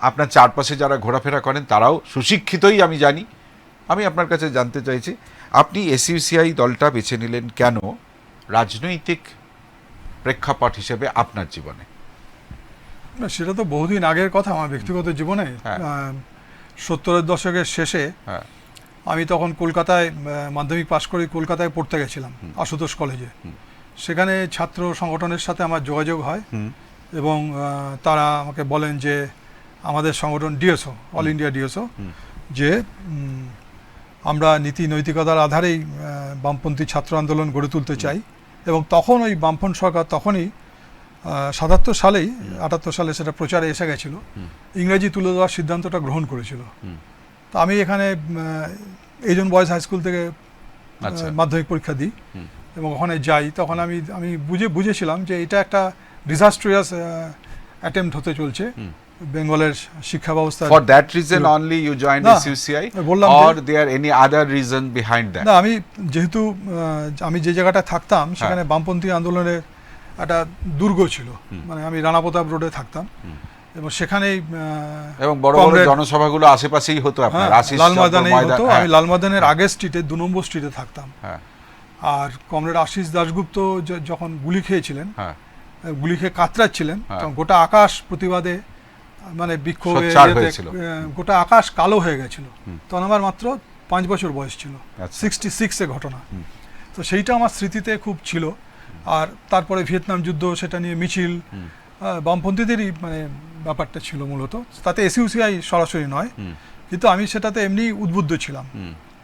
আপনার চারপাশে যারা ঘোরাফেরা করেন তারাও সুশিক্ষিতই আমি জানি। আমি আপনার কাছে জানতে চাইছি, আপনি এসইউসিআই দলটা বেছে নিলেন কেন রাজনৈতিক প্রেক্ষাপট হিসেবে আপনার জীবনে? না, সেটা তো বহুদিন আগের কথা। আমার ব্যক্তিগত জীবনে 70-এর দশকের শেষে আমি তখন কলকাতায় মাধ্যমিক পাশ করে কলকাতায় পড়তে গেছিলাম আশুতোষ কলেজে। সেখানে ছাত্র সংগঠনের সাথে আমার যোগাযোগ হয় এবং তারা আমাকে বলেন যে আমাদের সংগঠন ডিএসও, অল ইন্ডিয়া ডিএসও, যে আমরা নীতি নৈতিকতার আধারেই বামপন্থী ছাত্র আন্দোলন গড়ে তুলতে চাই। এবং তখন ওই বামফ্রন্ট সরকার তখনই 77 সালেই 78 সালে সেটা প্রচারে এসে গেছিল, ইংরেজি তুলে দেওয়ার সিদ্ধান্তটা গ্রহণ করেছিল। তো আমি এখানে এইজন বয়েজ হাই স্কুল থেকে মাধ্যমিক পরীক্ষা দিই এবং ওখানে যাই। তখন আমি বুঝেছিলাম যে এটা একটা ডিজাস্ট্রিয়াস অ্যাটেম্পট হতে চলছে বেঙ্গলের শিক্ষা ব্যবস্থা। For that reason only you joined SUCI or there any other reason behind that? না, আমি যেহেতু আমি যে জায়গাটা থাকতাম সেখানে বামপন্থী আন্দোলনের একটা দুর্গ ছিল, মানে আমি রানা প্রতাপ রোডে থাকতাম এবং সেখানেই এবং বড় বড় জনসভাগুলো আশেপাশেই হতো। আপনার লালময়দানে হতো। আমি লালময়দানের আগের স্ট্রিটে 2 নম্বর স্ট্রিটে থাকতাম। আর কমরেড আশিস দাশগুপ্ত যখন গুলি খেয়েছিলেন, গুলি খেয়ে কাতরাচ্ছিলেন, তখন গোটা আকাশ প্রতিবাদে মানে বিক্ষোভে গোটা আকাশ কালো হয়ে গেছিল। তখন আমার মাত্র 5 বছর বয়স ছিল, 66-এ ঘটনা। তো সেইটা আমার স্মৃতিতে খুব ছিল। আর তারপরে ভিয়েতনাম যুদ্ধ, সেটা নিয়ে মিছিল, বামপন্থীদেরই মানে ব্যাপারটা ছিল মূলত, তাতে এসইউসিআই সরাসরি নয়, কিন্তু আমি সেটাতে এমনি উদ্বুদ্ধ ছিলাম।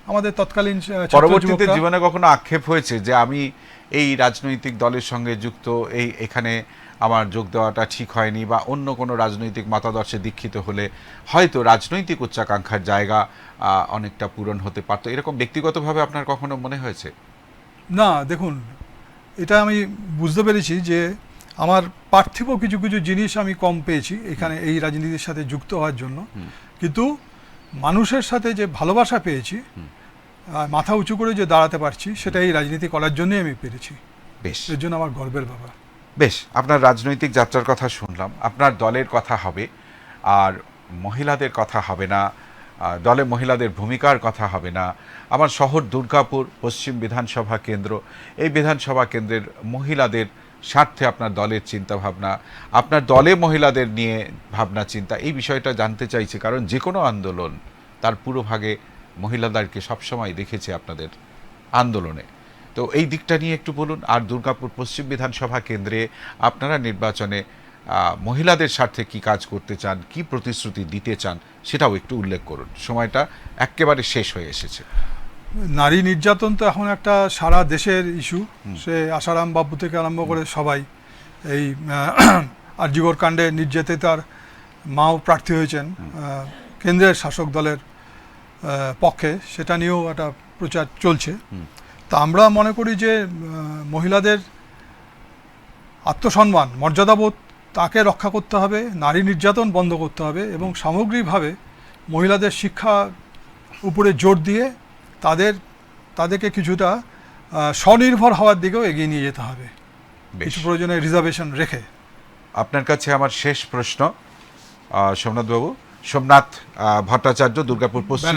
আমাদের তৎকালীন পরবর্তীতে জীবনে কখনো আক্ষেপ হয়েছে যে আমি এই রাজনৈতিক দলের সঙ্গে যুক্ত, এখানে আমার যোগ দেওয়াটা ঠিক হয়নি, বা অন্য কোনো রাজনৈতিক মতাদর্শে দীক্ষিত হলে হয়তো রাজনৈতিক উচ্চাকাঙ্ক্ষার জায়গা অনেকটা পূরণ হতে পারতো, এরকম ব্যক্তিগতভাবে আপনার কখনো মনে হয়েছে? না, দেখুন, এটা আমি বুঝতে পেরেছি যে আমার পার্থিব কিছু কিছু জিনিস আমি কম পেয়েছি এখানে এই রাজনীতির সাথে যুক্ত হওয়ার জন্য, কিন্তু মানুষের সাথে যে ভালোবাসা পেয়েছি, মাথা উঁচু করে যে দাঁড়াতে পারছি, সেটা এই রাজনীতি করার জন্যই আমি পেরেছি। বেশ, এর জন্য আমার গর্বের ব্যাপার। বেশ, আপনার রাজনৈতিক যাত্রার কথা শুনলাম, আপনার দলের কথা হবে আর মহিলাদের কথা হবে না, দলে মহিলাদের ভূমিকার কথা হবে না। আমার শহর দুর্গাপুর পশ্চিম বিধানসভা কেন্দ্র, এই বিধানসভা কেন্দ্রের মহিলাদের স্বার্থে আপনার দলের চিন্তাভাবনা, আপনার দলে মহিলাদের নিয়ে ভাবনা চিন্তা, এই বিষয়টা জানতে চাইছি, কারণ যে কোনো আন্দোলন তার পুরোভাগে মহিলাদেরকে সবসময় দেখেছে আপনাদের আন্দোলনে। তো এই দিকটা নিয়ে একটু বলুন। আর দুর্গাপুর পশ্চিম বিধানসভা কেন্দ্রে আপনারা নির্বাচনে মহিলাদের স্বার্থে কি কাজ করতে চান, কি প্রতিশ্রুতি দিতে চান, সেটাও একটু উল্লেখ করুন। সময়টা একেবারে শেষ হয়ে এসেছে। নারী নির্যাতন তো এখন একটা সারা দেশের ইস্যু। সে আসারাম বাবু থেকে আরম্ভ করে সবাই এই আরজিকর কাণ্ডে নির্যাতিতার মাও প্রার্থী হয়েছেন কেন্দ্রের শাসক দলের পক্ষে, সেটা নিয়েও একটা প্রচার চলছে। তা আমরা মনে করি যে মহিলাদের আত্মসম্মান, মর্যাদাবোধ তাকে রক্ষা করতে হবে, নারী নির্যাতন বন্ধ করতে হবে এবং সামগ্রিকভাবে মহিলাদের শিক্ষা উপরে জোর দিয়ে তাদেরকে কিছুটা স্বনির্ভর হওয়ার দিকেও এগিয়ে নিয়ে যেতে হবে, কিছু প্রয়োজনে রিজার্ভেশন রেখে। আপনার কাছে আমার শেষ প্রশ্ন, সোমনাথবাবু, সোমনাথ ভট্টাচার্য, দুর্গাপুর পশ্চিম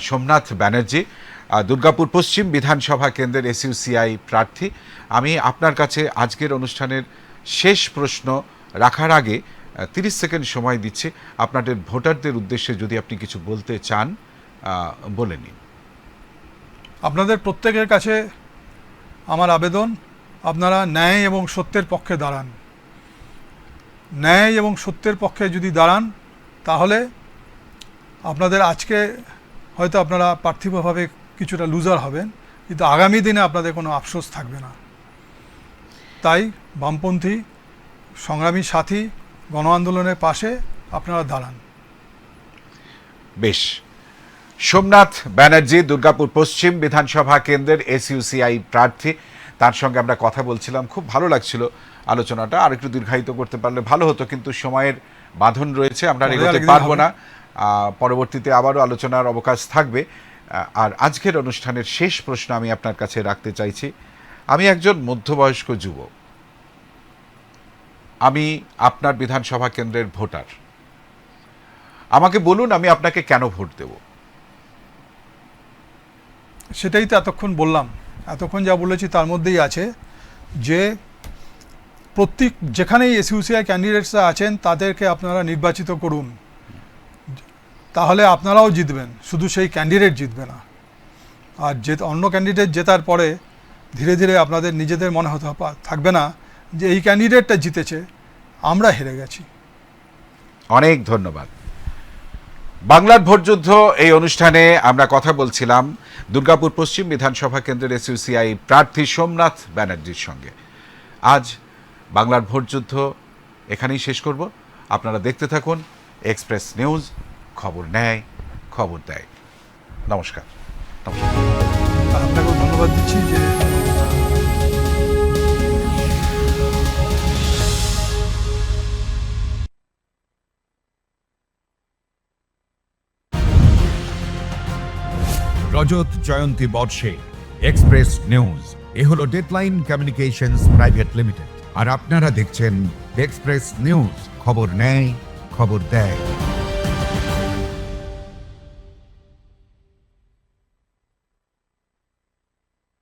সোমনাথ ব্যানার্জি, দুর্গাপুর পশ্চিম বিধানসভা কেন্দ্রের এসইউসিআই প্রার্থী। আমি আপনার কাছে আজকের অনুষ্ঠানের শেষ প্রশ্ন রাখার আগে 30 সেকেন্ড সময় দিচ্ছি। আপনাদের ভোটারদের উদ্দেশ্যে যদি আপনি কিছু বলতে চান বলে নিন। আপনাদের প্রত্যেকের কাছে আমার আবেদন, আপনারা ন্যায় এবং সত্যের পক্ষে দাঁড়ান। ন্যায় এবং সত্যের পক্ষে যদি দাঁড়ান, তাহলে আপনাদের আজকে হয়তো আপনারা পার্থিবভাবে কিছুটা লুজার হবেন, কিন্তু আগামী দিনে আপনাদের কোনো আফসোস থাকবে না। তাই বামপন্থী সংগ্রামী সাথী, গণ আন্দোলনের পাশে আপনারা দাঁড়ান। বেশ। সোমনাথ ব্যানার্জি, দুর্গাপুর পশ্চিম বিধানসভা কেন্দ্রের এসইউসিআই প্রার্থী, তার সঙ্গে আমরা কথা বলছিলাম। খুব ভালো লাগছিল আলোচনাটা। আর একটু দীর্ঘায়িত করতে পারলে ভালো হতো, কিন্তু সময়ের বাঁধন রয়েছে, আমরা আর এগোতে পারবো না। পরবর্তীতে আবারও আলোচনার অবকাশ থাকবে। আর আজকের অনুষ্ঠানের শেষ প্রশ্ন আমি আপনার কাছে রাখতে চাইছি। আমি একজন মধ্যবয়স্ক যুবক, আমি আপনার বিধানসভা কেন্দ্রের ভোটার। আমাকে বলুন আমি আপনাকে কেন ভোট দেব? সেটাই তো এতক্ষণ বললাম, এতক্ষণ যা বলেছি তার মধ্যেই আছে যে যেখানেই এসইউসিআই ক্যান্ডিডেটসরা আছেন তাদেরকে আপনারা নির্বাচিত করুন, তাহলে আপনারাও জিতবেন, শুধু সেই ক্যান্ডিডেট জিতবে না। আর অন্য ক্যান্ডিডেট জেতার পরে ধীরে ধীরে আপনাদের নিজেদের মনে হতে থাকবে না যে এই ক্যান্ডিডেটটা জিতেছে, আমরা হেরে গেছি। অনেক ধন্যবাদ। বাংলার ভোটযুদ্ধ এই অনুষ্ঠানে আমরা কথা বলছিলাম দুর্গাপুর পশ্চিম বিধানসভা কেন্দ্রের এসইউসিআই প্রার্থী সোমনাথ ব্যানার্জির সঙ্গে। আজ বাংলার ভোটযুদ্ধ এখানেই শেষ করব। আপনারা দেখতে থাকুন এক্সপ্রেস নিউজ, খবর নেয়, খবর দেয়। নমস্কার। আপনাকেও ধন্যবাদ দিচ্ছি যে রজত জয়ন্তী বর্ষে এক্সপ্রেস নিউজ হলো ডেডলাইন কমিউনিকেশনস প্রাইভেট লিমিটেড। আর আপনারা দেখছেন এক্সপ্রেস নিউজ, খবর নেয়, খবর দেয়।